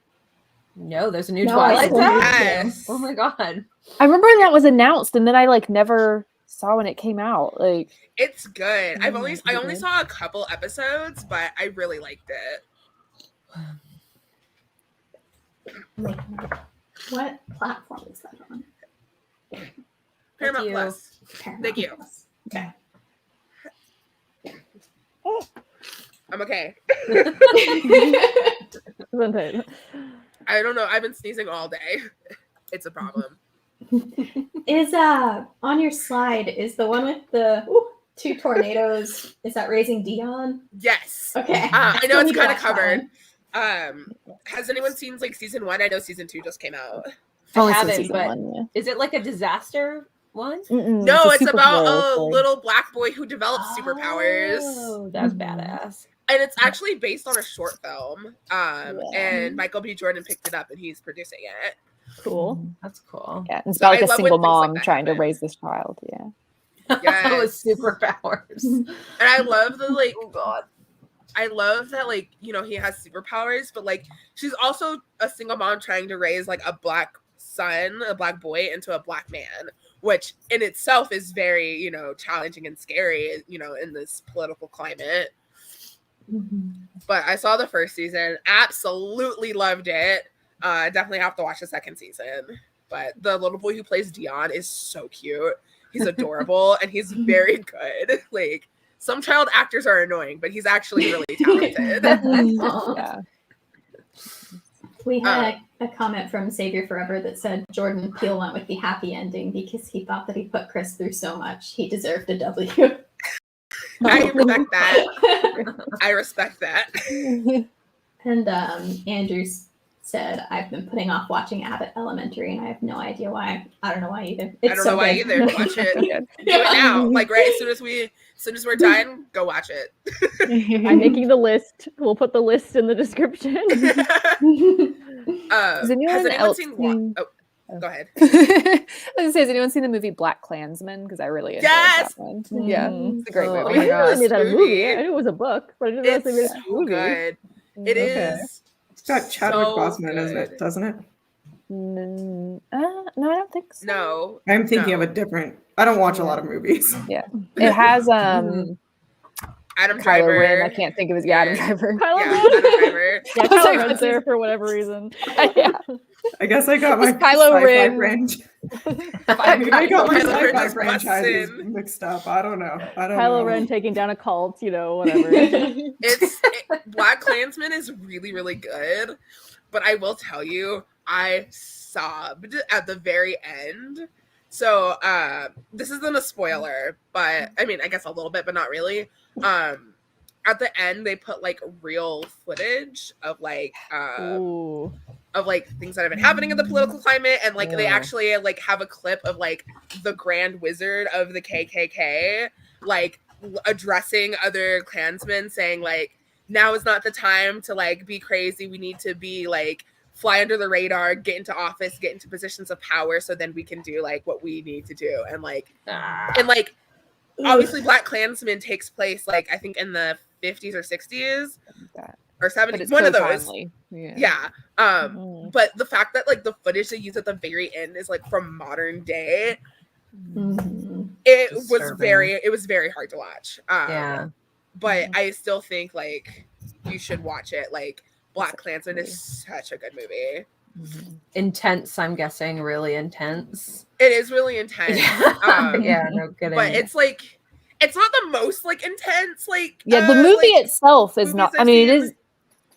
No, there's a new Twilight Zone. Yes. Oh my God. I remember when that was announced, and then I like never saw when it came out. Like, it's good. I only saw a couple episodes, but I really liked it. What platform is that on? Paramount Plus. Thank you. Okay. I'm okay. Untitled. I don't know. I've been sneezing all day. It's a problem. Is on your slide is the one with the 2 tornadoes? Is that Raising Dion? Yes. Okay. I know it's Still need to kind of watch that covered. Has anyone seen like season 1? I know season 2 just came out. Only haven't, season but- 1, yeah. Is it like a disaster one? No, it's about a superhero little black boy who develops superpowers. Oh, that's badass. And it's actually based on a short film. And Michael B. Jordan picked it up and he's producing it. Cool. That's cool. Yeah, it's So about like I a love single when things like mom that trying to happen. raise this child. Yeah. Yes. With superpowers. And I love the like Oh god. I love that, like, you know, he has superpowers, but like she's also a single mom trying to raise like a black son, a black boy into a black man, which in itself is very, you know, challenging and scary, you know, in this political climate. But I saw the first season, absolutely loved it. Definitely have to watch the second season. But the little boy who plays Dion is so cute. He's adorable and he's very good. Like, some child actors are annoying, but he's actually really talented. Yeah. We had a comment from Savior Forever that said Jordan Peele went with the happy ending because he thought that he put Chris through so much. He deserved a W. I respect that. I respect that. And Andrews said, I've been putting off watching Abbott Elementary, and I have no idea why. I don't know why either. I don't know why either. Watch it. Do it now. Like right as soon as we're done, go watch it. I'm making the list. We'll put the list in the description. Has anyone anyone else seen? seen- Go ahead. I was gonna say, has anyone seen the movie Black Klansman? Because I really enjoyed Yes! that one. Yeah, it's a great Oh, movie. my God. They made that a Movie. movie. I knew it was a book, but I didn't realize they made It's it a so movie. good. It is. It's got Chadwick so Boseman, isn't good. it? Doesn't it? No, I don't think so. No. I'm thinking No. of a different. I don't watch a lot of movies. It has Adam Kylo Driver. Ren. I can't think of his Adam Driver. Kylo Yeah, Ren? Adam Driver. Yeah, I was Kylo like, Ren's what's there his- for whatever reason. Yeah. I guess I got my It's Kylo sci-fi Ren. I got my Kylo Ren sci-fi just franchises busting. mixed up. I don't know. Kylo Ren taking down a cult, whatever. Black Klansman is really, really good. But I will tell you, I sobbed at the very end. So this isn't a spoiler, but I mean, I guess a little bit, but not really. At the end, they put like real footage of like Ooh. of like things that have been happening in the political climate, and like they actually like have a clip of like the Grand Wizard of the KKK like addressing other Klansmen, saying like, now is not the time to like be crazy. We need to be like fly under the radar, get into office, get into positions of power, so then we can do like what we need to do. And like obviously Black Klansman takes place like I think in the 50s or 60s or 70s, one of those. Yeah. But the fact that like the footage they use at the very end is like from modern day, it was very hard to watch. But I still think like you should watch it. Like Black Klansman is such a good movie. Intense, I'm guessing, really intense. It is really intense. Yeah, no kidding. But it's like it's not the most like intense like the movie like, itself is not. movies I mean, it I've is.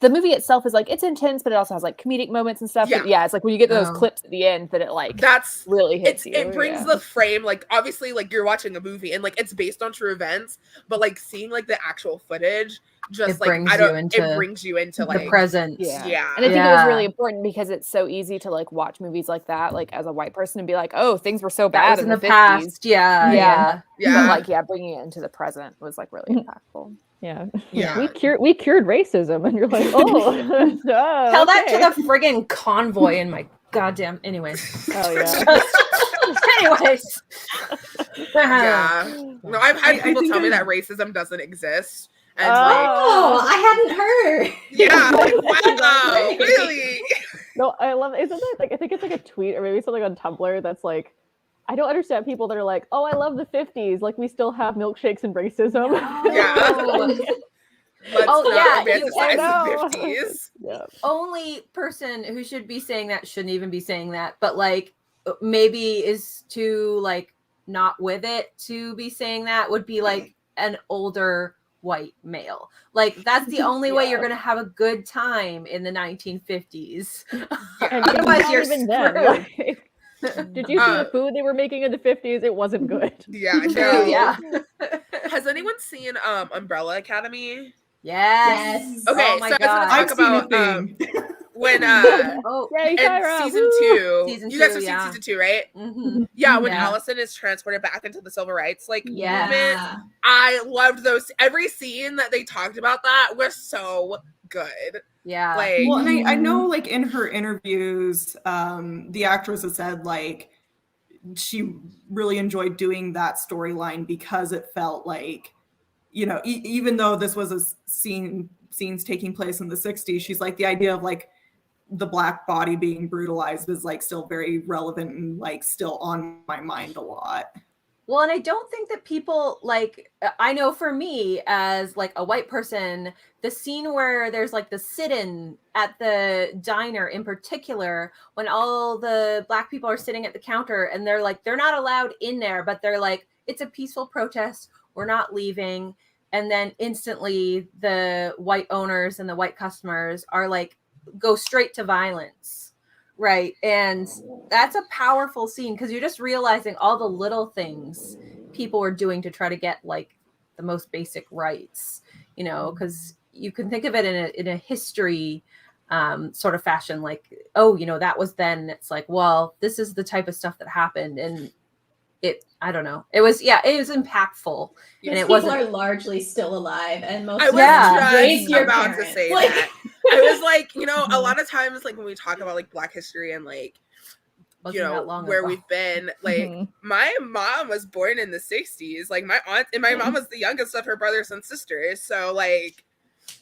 The movie itself is like it's intense, but it also has like comedic moments and stuff. But yeah, it's like when you get those clips at the end that it like that's really hits you. It brings the frame, like obviously like you're watching a movie and like it's based on true events, but like seeing like the actual footage just like it brings you into like the present. Yeah. And I think it was really important because it's so easy to like watch movies like that, like as a white person and be like, oh, things were so bad in the 50s. Past. Yeah. But like bringing it into the present was like really impactful. Yeah. Yeah. We cured racism, and you're like, oh, tell that to the friggin' convoy in my goddamn. Anyways. Oh yeah. Anyways. Yeah. No, I've had people tell me that racism doesn't exist. And I hadn't heard. Yeah, like wow, really? No, I love it. Isn't that like I think it's like a tweet or maybe something on Tumblr that's like, I don't understand people that are like, oh, I love the 50s. Like we still have milkshakes and racism. Yeah. Let's not romanticize the 50s. Yeah. Only person who should be saying that shouldn't even be saying that, but like maybe is too like not with it to be saying that would be like an older white male. Like that's the only way you're gonna have a good time in the 1950s. Otherwise you're even screwed. then, like, did you see the food they were making in the 50s? It wasn't good. Yeah, True, yeah. Has anyone seen Umbrella Academy? Yes. Okay, Oh my so God. I was gonna talk about when Yay, in Tyra, season 2, Season you guys 2, have seen yeah. season 2, right? Mhm. Yeah, when Yeah. Allison is transported back into the civil rights like Yeah. movement, I loved those. Every scene that they talked about that was so good. Yeah. Like, Well, and I know, like, in her interviews, the actress has said, like, she really enjoyed doing that storyline because it felt like, you know, even though this was a scenes taking place in the 60s, she's like, the idea of, like, the Black body being brutalized is, like, still very relevant and, like, still on my mind a lot. Well, and I don't think that people, like, I know for me as like a white person, the scene where there's like the sit-in at the diner in particular, when all the Black people are sitting at the counter and they're like, they're not allowed in there, but they're like, it's a peaceful protest, we're not leaving. And then instantly the white owners and the white customers are like, go straight to violence. Right. And that's a powerful scene because you're just realizing all the little things people were doing to try to get like the most basic rights, you know, because you can think of it in a history sort of fashion, like, oh, you know, that was then. It's like, well, this is the type of stuff that happened. And I don't know. It was impactful. These and it people wasn't are largely still alive, and most I of was them raised your about parents. to say Like, that. I was like, you know, a lot of times, like when we talk about like Black history and like, wasn't you know, that long where ago. we've been, like my mom was born in the 60s. Like my aunt and my mom was the youngest of her brothers and sisters. So like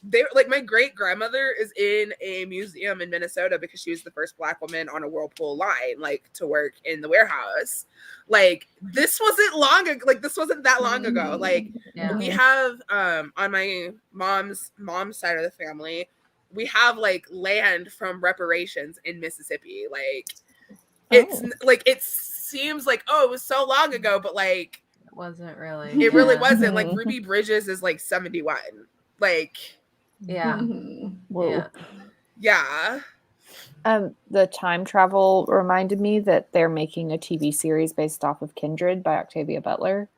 they like my great grandmother is in a museum in Minnesota because she was the first Black woman on a Whirlpool line, like to work in the warehouse. Like this wasn't long ago. Like this wasn't that long ago. Like we have on my mom's side of the family, we have like land from reparations in Mississippi. Like it's like it seems like, oh, it was so long ago, but like it wasn't really. It really wasn't. Like Ruby Bridges is like 71. Like Whoa. Yeah. The time travel reminded me that they're making a TV series based off of Kindred by Octavia Butler.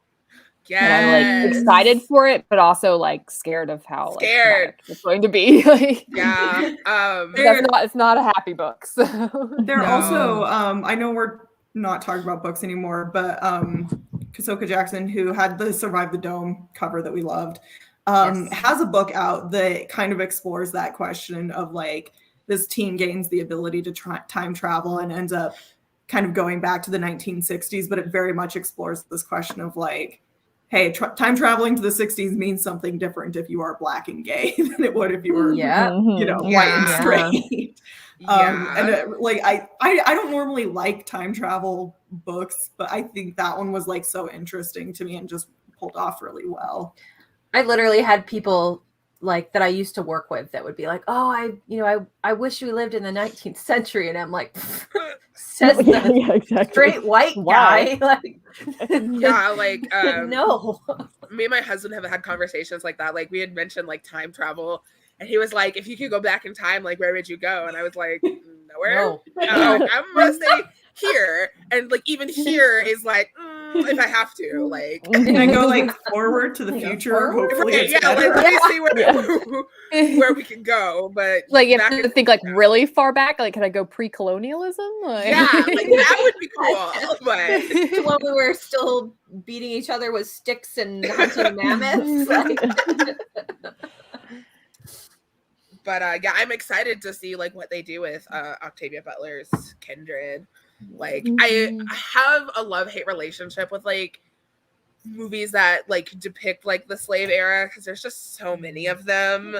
Yes. And I'm like excited for it, but also like scared of how like traumatic it's going to be. Like, yeah. it's not a happy book. So they're also I know we're not talking about books anymore, but Kasoka Jackson, who had the Survive the Dome cover that we loved, has a book out that kind of explores that question of like this teen gains the ability to time travel and ends up kind of going back to the 1960s, but it very much explores this question of like, hey, time traveling to the 60s means something different if you are Black and gay than it would if you were, you know, white and straight. And like I don't normally like time travel books, but I think that one was like so interesting to me and just pulled off really well. I literally had people like that I used to work with that would be like, oh, I wish we lived in the 19th century. And I'm like, says the exactly. straight white guy. Like, yeah, like no. Me and my husband have had conversations like that. Like we had mentioned like time travel, and he was like, if you could go back in time, like where would you go? And I was like, nowhere. No. I'm gonna stay here. And like even here is like if I have to, like can I go like forward to the future? Hopefully it's better. Like let me see where we can go. But like you have to think like really far back. Like, can I go pre-colonialism? Like... Yeah, like that would be cool. But when we were still beating each other with sticks and hunting mammoths. Like... But yeah, I'm excited to see like what they do with Octavia Butler's Kindred. Like I have a love-hate relationship with like movies that like depict like the slave era because there's just so many of them.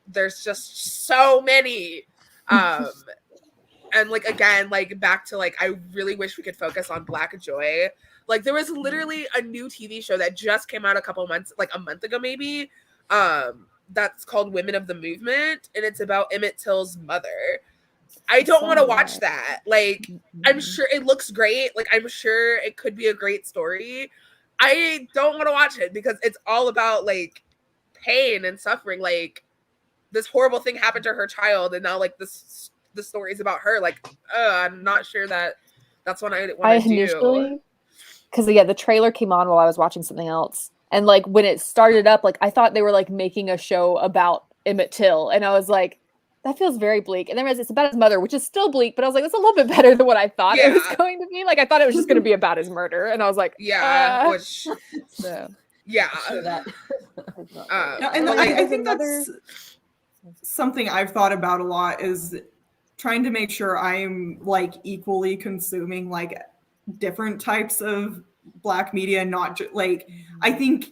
There's just so many. And like again, like back to like I really wish we could focus on Black Joy. Like there was literally a new TV show that just came out a month ago maybe. That's called Women of the Movement, and it's about Emmett Till's mother. I don't want to watch that. Like, I'm sure it looks great. Like, I'm sure it could be a great story. I don't want to watch it because it's all about like pain and suffering. Like, this horrible thing happened to her child, and now like the story's about her. Like, I'm not sure that's what I want to do. Because the trailer came on while I was watching something else, and like when it started up, like I thought they were like making a show about Emmett Till, and I was like, that feels very bleak. And then it's about his mother, which is still bleak, but I was like, that's a little bit better than what I thought it was going to be. Like, I thought it was just going to be about his murder. And I was like, so. And I think that's something I've thought about a lot, is trying to make sure I'm like equally consuming like different types of Black media, not just like, I think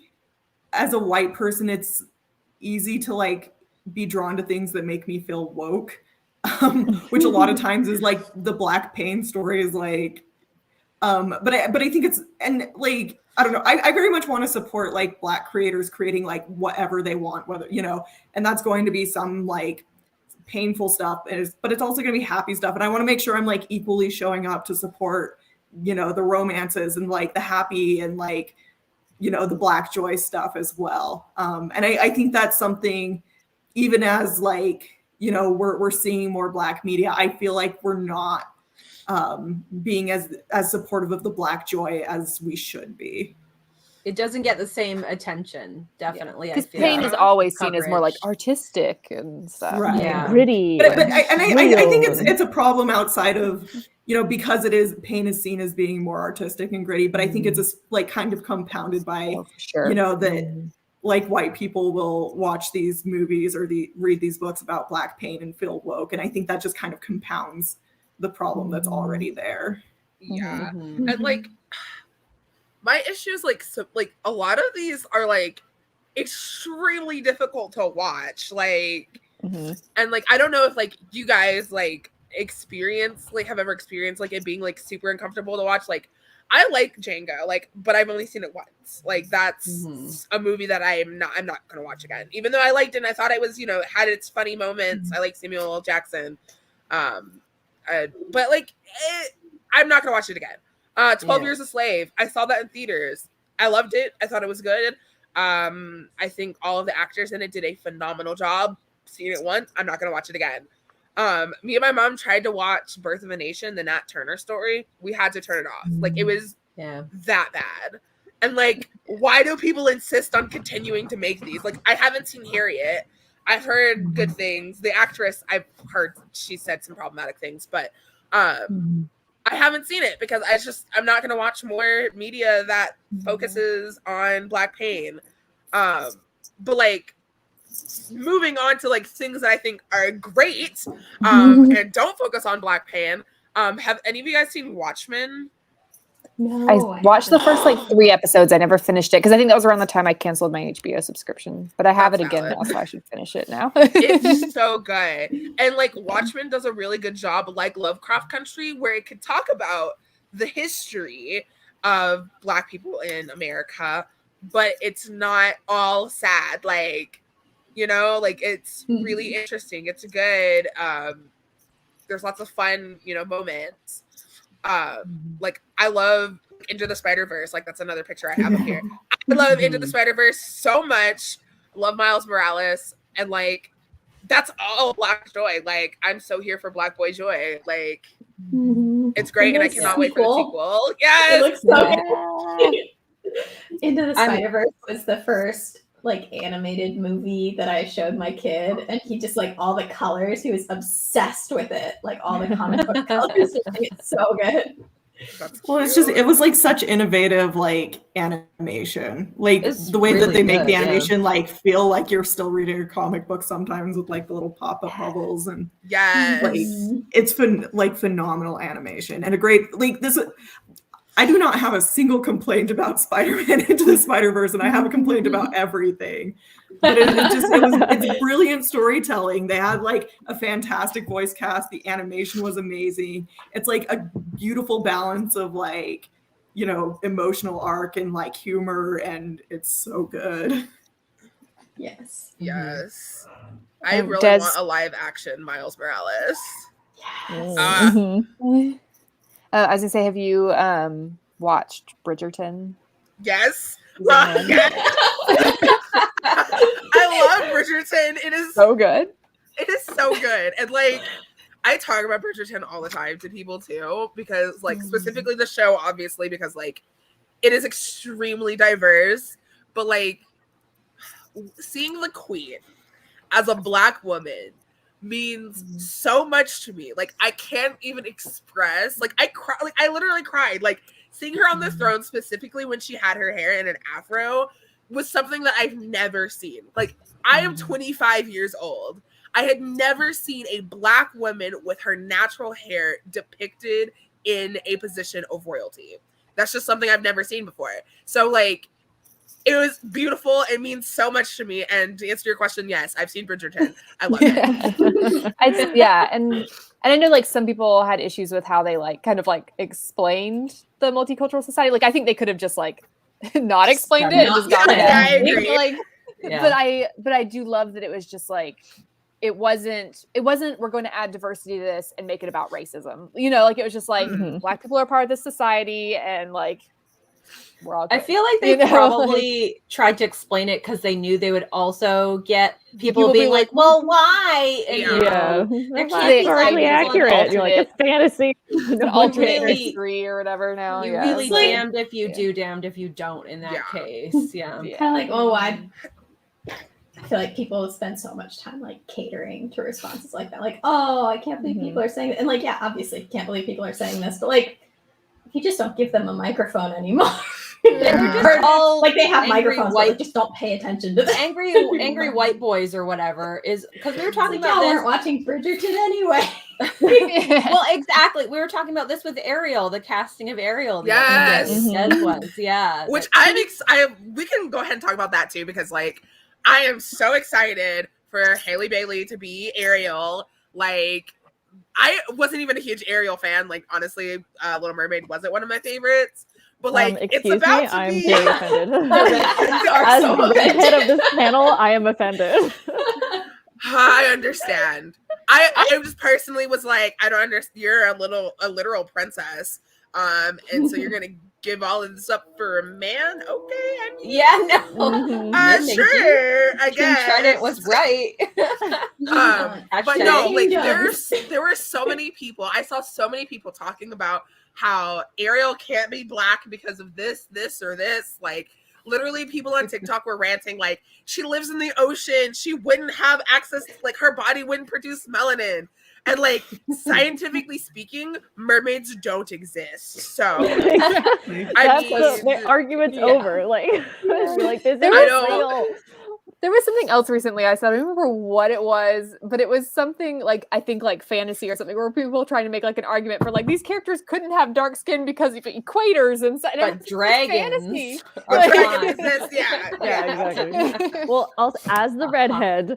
as a white person, it's easy to like be drawn to things that make me feel woke, which a lot of times is like the Black pain story is like, but I think it's, and like, I don't know, I very much want to support like Black creators creating like whatever they want, whether, you know, and that's going to be some like painful stuff, but it's also going to be happy stuff. And I want to make sure I'm like equally showing up to support, you know, the romances and like the happy and like, you know, the Black joy stuff as well. And I think that's something, even as like, you know, we're seeing more Black media, I feel like we're not being as supportive of the Black joy as we should be. It doesn't get the same attention, definitely. Because pain is always seen as more like artistic and stuff, right? Yeah, gritty. I think it's a problem outside of, you know, because pain is seen as being more artistic and gritty. But I think it's like kind of compounded by, you know, that like white people will watch these movies or read these books about Black pain and feel woke, and I think that just kind of compounds the problem that's already there. Yeah, and like my issues, like a lot of these are like extremely difficult to watch, like, and like I don't know if like you guys like have ever experienced like it being like super uncomfortable to watch. Like, I like Django, like, but I've only seen it once. Like, that's a movie that I'm not gonna watch again. Even though I liked it and I thought it was, you know, had its funny moments. I like Samuel L. Jackson. But like I'm not gonna watch it again. 12 Years a Slave. I saw that in theaters. I loved it. I thought it was good. I think all of the actors in it did a phenomenal job. Seen it once. I'm not gonna watch it again. Me and my mom tried to watch Birth of a Nation, the Nat Turner story. We had to turn it off. Like, it was that bad. And like, why do people insist on continuing to make these? Like, I haven't seen Harriet. I've heard good things. The actress, I've heard she said some problematic things, but I haven't seen it because I'm not going to watch more media that focuses on Black pain. But like, moving on to like things that I think are great and don't focus on Black pain. Have any of you guys seen Watchmen? No, I watched the first like 3 episodes. I never finished it because I think that was around the time I canceled my HBO subscription. But I have it again now, so I should finish it now. It's so good. And like Watchmen does a really good job, like Lovecraft Country, where it could talk about the history of Black people in America, but it's not all sad. Like, you know, like it's really interesting. It's good. There's lots of fun, you know, moments. Like I love Into the Spider-Verse. Like that's another picture I have up here. I love Into the Spider-Verse so much. Love Miles Morales, and like that's all Black joy. Like I'm so here for Black boy joy. Like it's great, and I cannot wait for the sequel. Yes, it looks so good. Into the Spider-Verse was the first like animated movie that I showed my kid, and he just like all the colors, he was obsessed with it, like all the comic book colors. It's so good. Well, it was like such innovative like animation, like the way really that they make the animation like feel like you're still reading a comic book sometimes with like the little pop-up bubbles, and like it's phenomenal animation and a great like this. I do not have a single complaint about Spider-Man Into the Spider-Verse, and I have a complaint about everything. But it's brilliant storytelling. They had like a fantastic voice cast. The animation was amazing. It's like a beautiful balance of like, you know, emotional arc and like humor, and it's so good. Yes. I really want a live action Miles Morales. I was gonna say, have you watched Bridgerton? Yes. Yes. I love Bridgerton. It is so good. It is so good. And like I talk about Bridgerton all the time to people too, because like specifically the show, obviously, because like it is extremely diverse, but like seeing the queen as a Black woman means so much to me. Like I can't even express. Like I literally cried. Like seeing her on the throne, specifically when she had her hair in an afro, was something that I've never seen. Like I am 25 years old. I had never seen a Black woman with her natural hair depicted in a position of royalty. That's just something I've never seen before. So like, it was beautiful. It means so much to me. And to answer your question, yes, I've seen Bridgerton. I love it. Yeah, and I know like some people had issues with how they like kind of like explained the multicultural society. Like I think they could have just like not explained it and just gone I agree. Like, but I do love that it was just like it wasn't we're going to add diversity to this and make it about racism. You know, like it was just like Black people are part of this society and like we're all good. I feel like they probably tried to explain it because they knew they would also get people being like, well, why? And There can't be hardly accurate. You're like, it's fantasy. An alternate history or whatever now. You really damned if you do, damned if you don't in that case. Yeah. Kind of like, oh, I feel like people spend so much time like catering to responses like that. Like, oh, I can't believe people are saying that. And like, yeah, obviously can't believe people are saying this, but like, if you just don't give them a microphone anymore. They're just all like they have microphones, but just don't pay attention to them. Angry white boys or whatever is because we were talking about y'all this. Weren't watching Bridgerton anyway. Well, exactly. We were talking about this with Ariel, the casting of Ariel. Yes, Which we can go ahead and talk about that too, because like I am so excited for Halle Bailey to be Ariel. Like I wasn't even a huge Ariel fan. Like honestly, Little Mermaid wasn't one of my favorites. But like, it's about to I'm be. very offended. As the head of this panel, I am offended. I understand. I just personally was like, I don't understand. You're a literal princess, and so you're gonna give all of this up for a man? Okay, I mean, sure. I guess Trident was right. But no, like there were so many people. I saw so many people talking about how Ariel can't be Black because of this, or this. Like literally people on TikTok were ranting like she lives in the ocean. She wouldn't have access, like her body wouldn't produce melanin. And like scientifically speaking, mermaids don't exist. So the argument's over. Like, like this is real. There was something else recently I saw. I don't remember what it was, but it was something like I think like fantasy or something, where people were trying to make like an argument for like these characters couldn't have dark skin because of equators and stuff. But dragons, exactly. Well, also, as the redhead,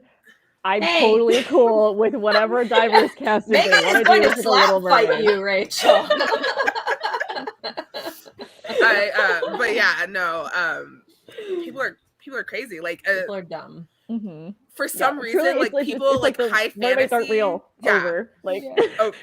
I'm totally cool with whatever diverse casting they want to do with the Little Mermaid. Fight you, Rachel. But yeah, no. People are crazy. Like people are dumb. For some reason, like people like high fantasy mermaids aren't real. Over. Like,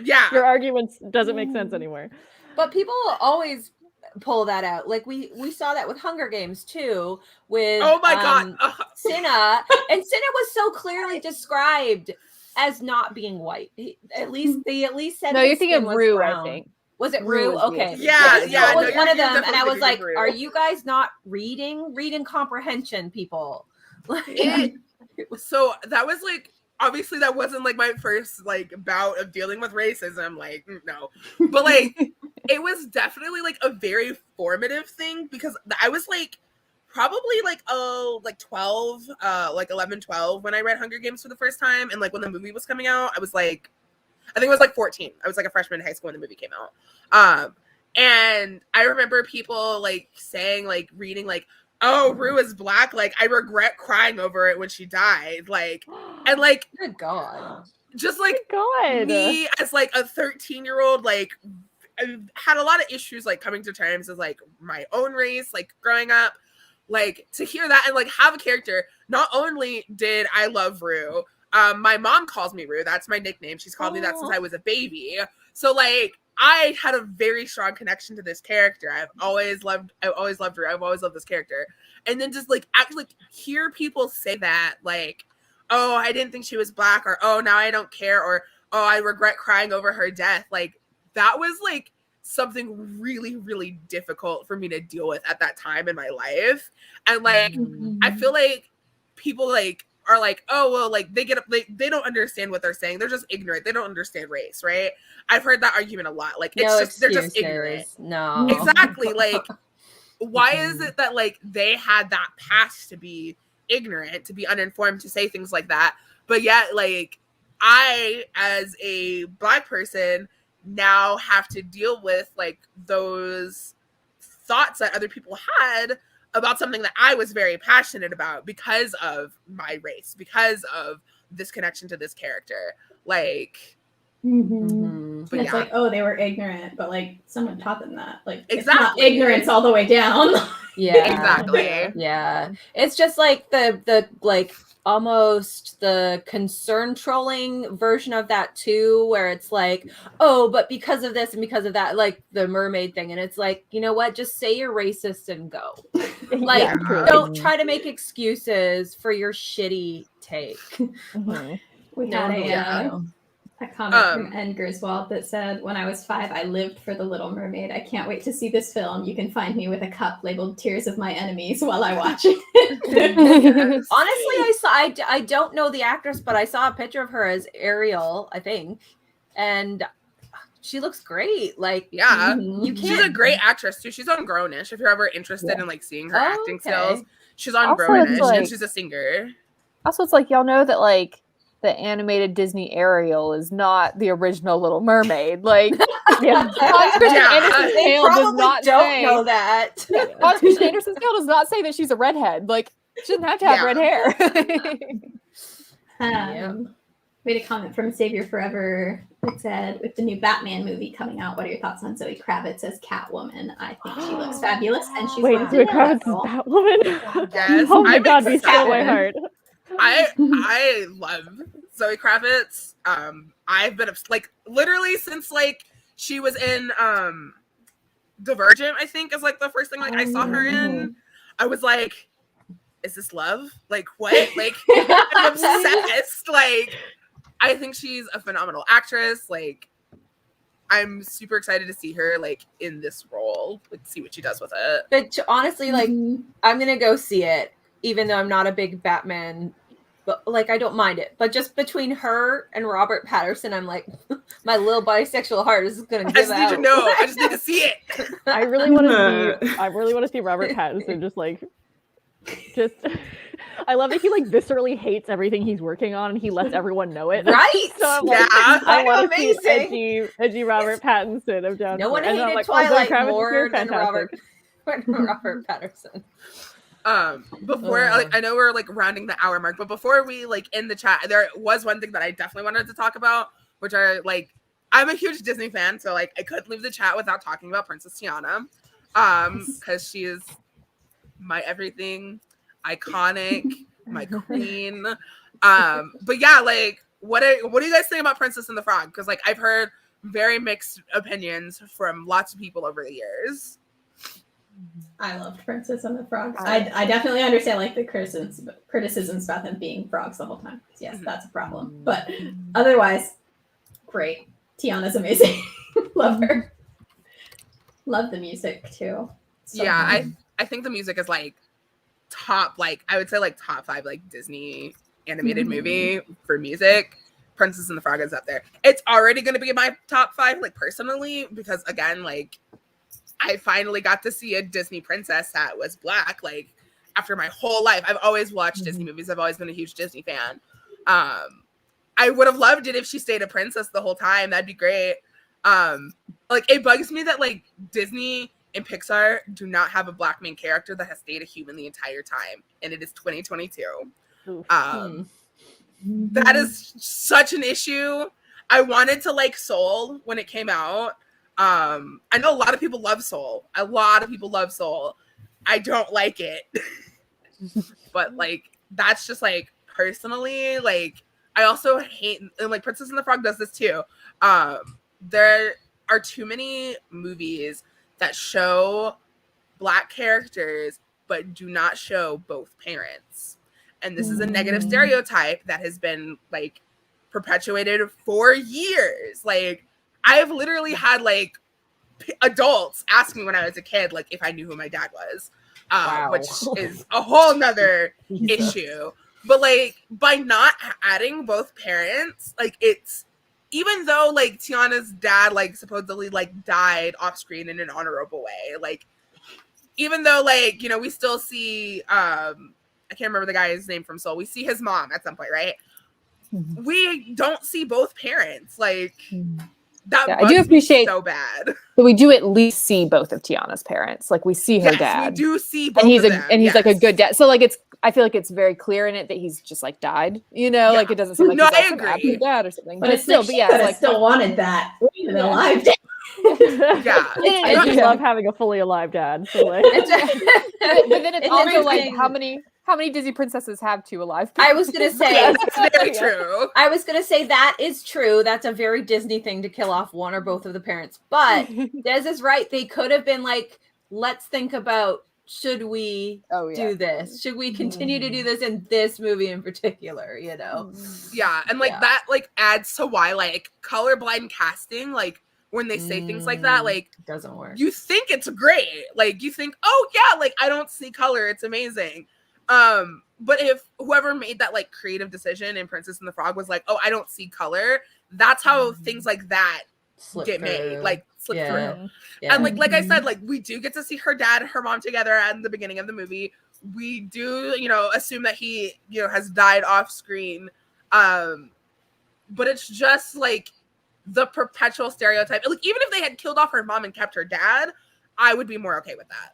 your arguments doesn't make sense anymore. But people always pull that out. Like we saw that with Hunger Games too. With God, Cinna, and Cinna was so clearly described as not being white. They at least said. No, you're thinking of Rue, brown. I think. Was it Rue? Okay. Yeah. It was one of them, and I was like, "Are you guys not reading comprehension, people?" So that was like, obviously that wasn't like my first like bout of dealing with racism. Like no, but like it was definitely like a very formative thing, because I was like probably like 12, like 11, 12 when I read Hunger Games for the first time, and like when the movie was coming out, I was like. I think it was like 14. I was like a freshman in high school when the movie came out. And I remember people like saying, like reading like, oh, Rue is Black. Like I regret crying over it when she died. Like, and like, good God, just like me as like a 13-year-old, like I had a lot of issues like coming to terms with like my own race, like growing up, like to hear that and like have a character. Not only did I love Rue, my mom calls me Rue. That's my nickname. She's called me that since I was a baby. So like I had a very strong connection to this character. I've always loved her. I've always loved this character. And then just like actually hear people say that, like, oh, I didn't think she was Black, or oh, now I don't care, or oh, I regret crying over her death. Like that was like something really, really difficult for me to deal with at that time in my life. And like I feel like people like are like, oh well, like they don't understand what they're saying. They're just ignorant. They don't understand race, right? I've heard that argument a lot. Like it's just they're just ignorant. No. Exactly. Like why is it that like they had that past to be ignorant, to be uninformed, to say things like that, but yet like I as a Black person now have to deal with like those thoughts that other people had about something that I was very passionate about because of my race, because of this connection to this character. Like, but it's like, oh, they were ignorant, but like someone taught them that. Like, exactly, it's not ignorance all the way down. Yeah, exactly. Yeah, it's just like the like almost the concern trolling version of that too, where it's like, oh, but because of this and because of that, like the mermaid thing, and it's like, you know what, just say you're racist and go. Like, don't try to make excuses for your shitty take. We had a comment from N. Griswold that said, when I was 5, I lived for the Little Mermaid. I can't wait to see this film. You can find me with a cup labeled Tears of My Enemies while I watch it. Honestly, I don't know the actress, but I saw a picture of her as Ariel, I think. And she looks great. Like, you can't. She's a great actress too. She's on Grownish. If you're ever interested in like seeing her acting skills, she's on Grownish, and she's a singer. Also, it's like, y'all know that like the animated Disney Ariel is not the original Little Mermaid. Like, Hans Christian Andersen's tale does not know that. Hans Christian Andersen's tale does not say that she's a redhead. Like, she doesn't have to have red hair. We had a comment from Savior Forever that said, with the new Batman movie coming out, what are your thoughts on Zoe Kravitz as Catwoman? I think she looks fabulous, and she's Zoe Kravitz is Batwoman? Yes, oh my god, we stole my heart. I love Zoe Kravitz. I've been like literally since like she was in Divergent, I think is like the first thing like I saw her in. I was like, is this love? Like what? Like I'm obsessed. Like I think she's a phenomenal actress. Like I'm super excited to see her like in this role, like see what she does with it. But honestly, like I'm gonna go see it, even though I'm not a big Batman. But like I don't mind it, but just between her and Robert Pattinson, I'm like, my little bisexual heart is gonna give out. I just need to know. I just need to see it. I really want to see Robert Pattinson just. I love that he like viscerally hates everything he's working on, and he lets everyone know it. Right? So I'm like, I want to see edgy Robert Pattinson of down. No one hated like, Twilight more than Robert Pattinson. Before like I know we're like rounding the hour mark, but before we like end the chat, there was one thing that I definitely wanted to talk about, which I'm a huge Disney fan, so like I couldn't leave the chat without talking about Princess Tiana, because she is my everything, iconic, my queen. But yeah, like what do you guys think about Princess and the Frog? Because like I've heard very mixed opinions from lots of people over the years. I loved Princess and the Frog. I definitely understand like the criticisms about them being frogs the whole time. Yes, that's a problem. But otherwise, great. Tiana's amazing. Love her. Love the music too. So fun. I think the music is like top, like I would say like top 5 like Disney animated movie for music. Princess and the Frog is up there. It's already going to be in my top 5 like personally, because again, like I finally got to see a Disney princess that was Black, like after my whole life. I've always watched Disney movies. I've always been a huge Disney fan. I would have loved it if she stayed a princess the whole time. That'd be great. Like it bugs me that like Disney and Pixar do not have a Black main character that has stayed a human the entire time. And it is 2022. That is such an issue. I wanted to like Soul when it came out. I know a lot of people love Soul. I don't like it. But like that's just like personally like I also hate, and like Princess and the Frog does this too. There are too many movies that show Black characters but do not show both parents. And this is a negative stereotype that has been like perpetuated for years. Like I've literally had like adults ask me when I was a kid, like if I knew who my dad was, which is a whole nother issue. But like by not adding both parents, like it's, even though like Tiana's dad like supposedly like died off screen in an honorable way, like even though like, you know, we still see I can't remember the guy's name from Soul, we see his mom at some point, right? We don't see both parents. Like that I do appreciate so bad. But we do at least see both of Tiana's parents. Like we see her dad. We do see both and he's of them. He's like a good dad. So like I feel like it's very clear in it that he's just like died. You know, like it doesn't seem like he's like some happy dad or something. But it's still, like still wanted that in a live dad. I just love having a fully alive dad. So like, but then it's also like how many Disney princesses have two alive parents? I was gonna say that's very true. I was gonna say that is true. That's a very Disney thing to kill off one or both of the parents. But Des is right. They could have been like, let's think about, should we do this? Should we continue to do this in this movie in particular? You know? Yeah, and like that like adds to why like colorblind casting, like when they say things like that, like doesn't work. You think it's great. Like you think, oh yeah, like I don't see color, it's amazing. But if whoever made that like creative decision in Princess and the Frog was like, oh, I don't see color, that's how things like that slip through. And like I said, like we do get to see her dad and her mom together at the beginning of the movie. We do, you know, assume that he, you know, has died off screen. But it's just like the perpetual stereotype. Like even if they had killed off her mom and kept her dad, I would be more okay with that,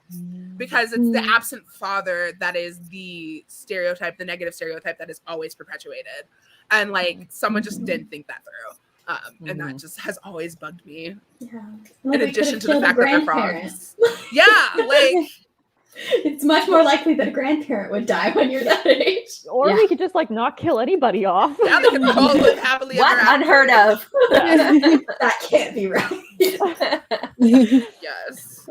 because it's the absent father that is the stereotype, the negative stereotype that is always perpetuated. And like someone just didn't think that through. And that just has always bugged me. Yeah. In addition to the fact that they're frogs. Yeah, like it's much more likely that a grandparent would die when you're that age. Or we could just like not kill anybody off. Yeah, they can all live happily ever after. Unheard of. That can't be right. Yes.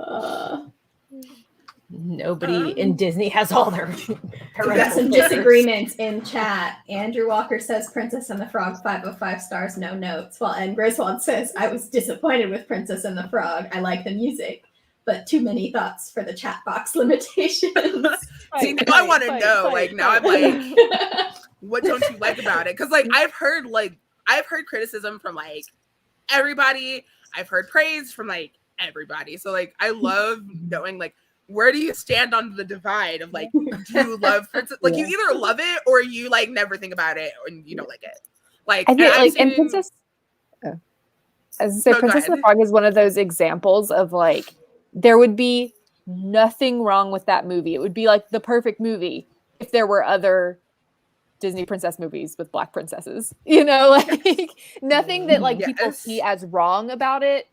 Nobody in Disney has all their We got some disagreements in chat. Andrew Walker says Princess and the Frog 5 of 5 stars, no notes. While Anne Griswold says I was disappointed with Princess and the Frog. I like the music, but too many thoughts for the chat box limitations. See, now I want to know. Like now I'm like, what don't you like about it? Because like I've heard criticism from like everybody. I've heard praise from like everybody. So like I love knowing like, where do you stand on the divide of like, do you love Princess? Like you either love it or you like never think about it and you don't like it. Like I think like and Princess. As I say, Princess and the Frog is one of those examples of like there would be nothing wrong with that movie. It would be like the perfect movie if there were other Disney princess movies with Black princesses. You know, like nothing that like people see as wrong about it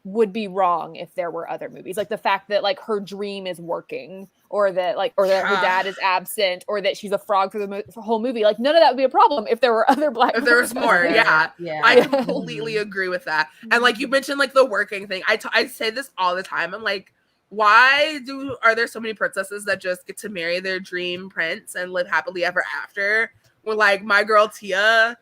would be wrong if there were other movies. Like the fact that like her dream is working, or that her dad is absent, or that she's a frog for the whole movie. Like none of that would be a problem if there were other Black. If there was more, yeah. I completely agree with that. And like you mentioned, like the working thing. I say this all the time. I'm like, why are there so many princesses that just get to marry their dream prince and live happily ever after? When like my girl Tia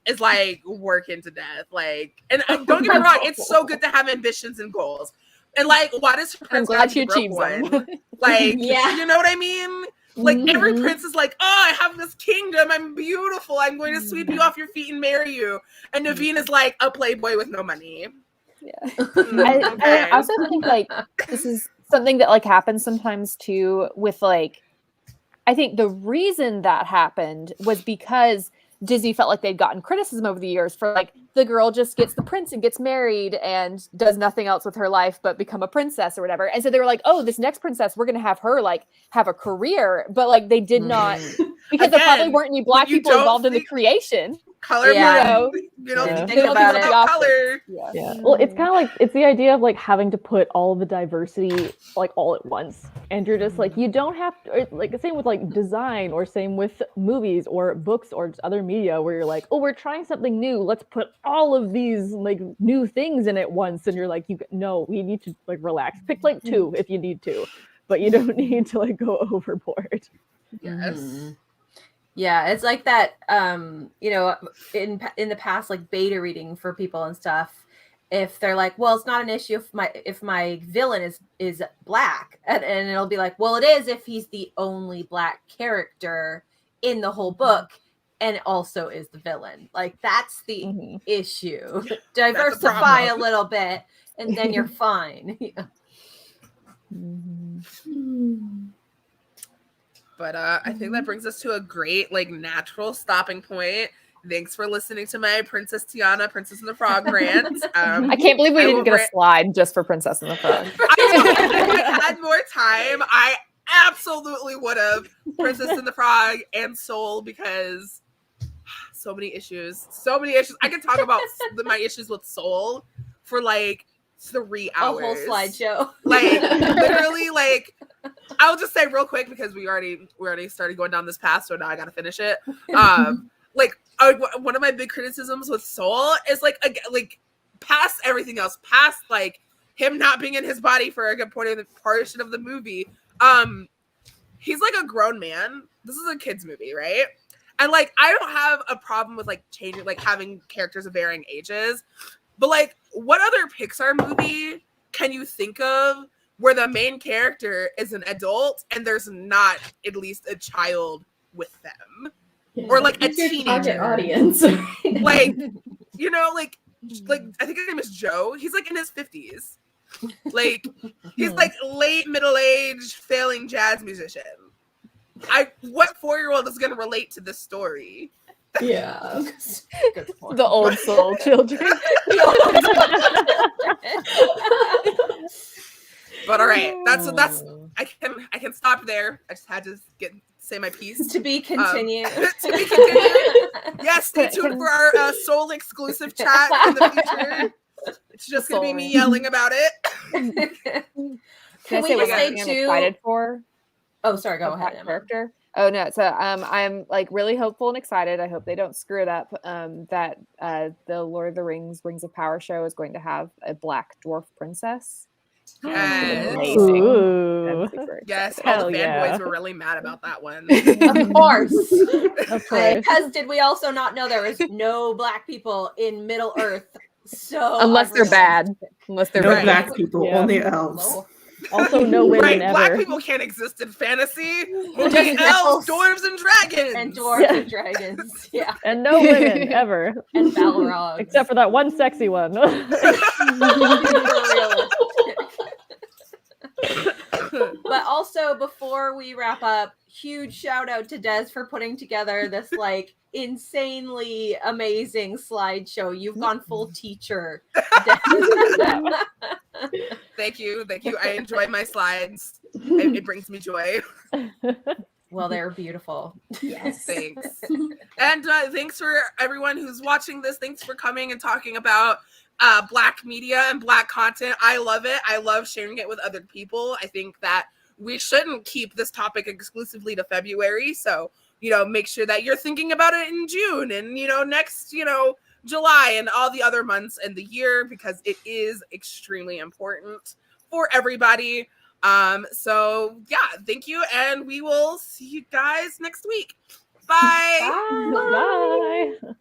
is like working to death, like, and don't get me wrong, it's so good to have ambitions and goals, and like, why does her prince? I'm glad she achieves them. Like, you know what I mean? Like every prince is like, oh, I have this kingdom, I'm beautiful, I'm going to sweep you off your feet and marry you, and Naveen is like a playboy with no money. Yeah, I also think like this is something that like happens sometimes too with like, I think the reason that happened was because Disney felt like they'd gotten criticism over the years for like the girl just gets the prince and gets married and does nothing else with her life but become a princess or whatever. And so they were like, oh, this next princess, we're going to have her like have a career. But like they did not, because there probably weren't any Black people involved in the creation. color Yeah. think about color. Yeah. Well, it's kind of like, it's the idea of like having to put all the diversity like all at once, and you're just like, you don't have to, like same with like design, or same with movies or books or just other media, where you're like, oh, we're trying something new, let's put all of these like new things in at once, and you're like, we need to like relax, pick like 2 if you need to, but you don't need to like go overboard. Yes. Yeah, it's like that, in the past, like beta reading for people and stuff, if they're like, well, it's not an issue if my villain is black, and it'll be like, well, it is if he's the only black character in the whole book and also is the villain. Like, that's the issue. Diversify a little bit and then you're fine. But I think that brings us to a great, like, natural stopping point. Thanks for listening to my Princess Tiana, Princess and the Frog rant. I can't believe we didn't get a slide just for Princess and the Frog. If I had more time, I absolutely would have Princess and the Frog and Soul, because so many issues. I could talk about my issues with Soul for like 3 hours. A whole slideshow. Like, literally, like, I'll just say real quick, because we already started going down this path, so now I gotta finish it. One of my big criticisms with Soul is like past everything else, past like him not being in his body for a good portion of the movie. He's like a grown man. This is a kid's movie, right? And like, I don't have a problem with like changing, like having characters of varying ages, but like, what other Pixar movie can you think of where the main character is an adult and there's not at least a child with them? Or like a teenager audience. Like, like I think his name is Joe. He's like in his 50s. Like, he's like late middle-aged failing jazz musician. What 4-year-old is going to relate to this story? Yeah. The old soul children. But all right, that's I can stop there. I just had to say my piece. To be continued. Yes, stay tuned for our Soul exclusive chat in the future. It's just gonna be me yelling about it. Can I say what I'm excited for? Oh, sorry, go ahead, Emma. Character. Oh no, so I'm like really hopeful and excited. I hope they don't screw it up. That the Lord of the Rings of Power show is going to have a black dwarf princess. Amazing. Ooh. Yes, all the fanboys were really mad about that one. Of course. Because did we also not know there was no black people in Middle Earth? So unless they're bad. Unless they're no black people, only elves. Also, no women ever. Black people can't exist in fantasy. Only elves, dwarves, and dragons. And dwarves and dragons. Yeah. And no women ever. And Balrogs. Except for that one sexy one. But also, before we wrap up, huge shout out to Des for putting together this like insanely amazing slideshow. You've gone full teacher. Thank you. I enjoy my slides. It brings me joy. Well, they're beautiful. Yes. Thanks. And thanks for everyone who's watching this. Thanks for coming and talking about Black media and Black content. I love it. I love sharing it with other people. I think that we shouldn't keep this topic exclusively to February. So, make sure that you're thinking about it in June and, next, July and all the other months in the year, because it is extremely important for everybody. So yeah, thank you. And we will see you guys next week. Bye. Bye. Bye.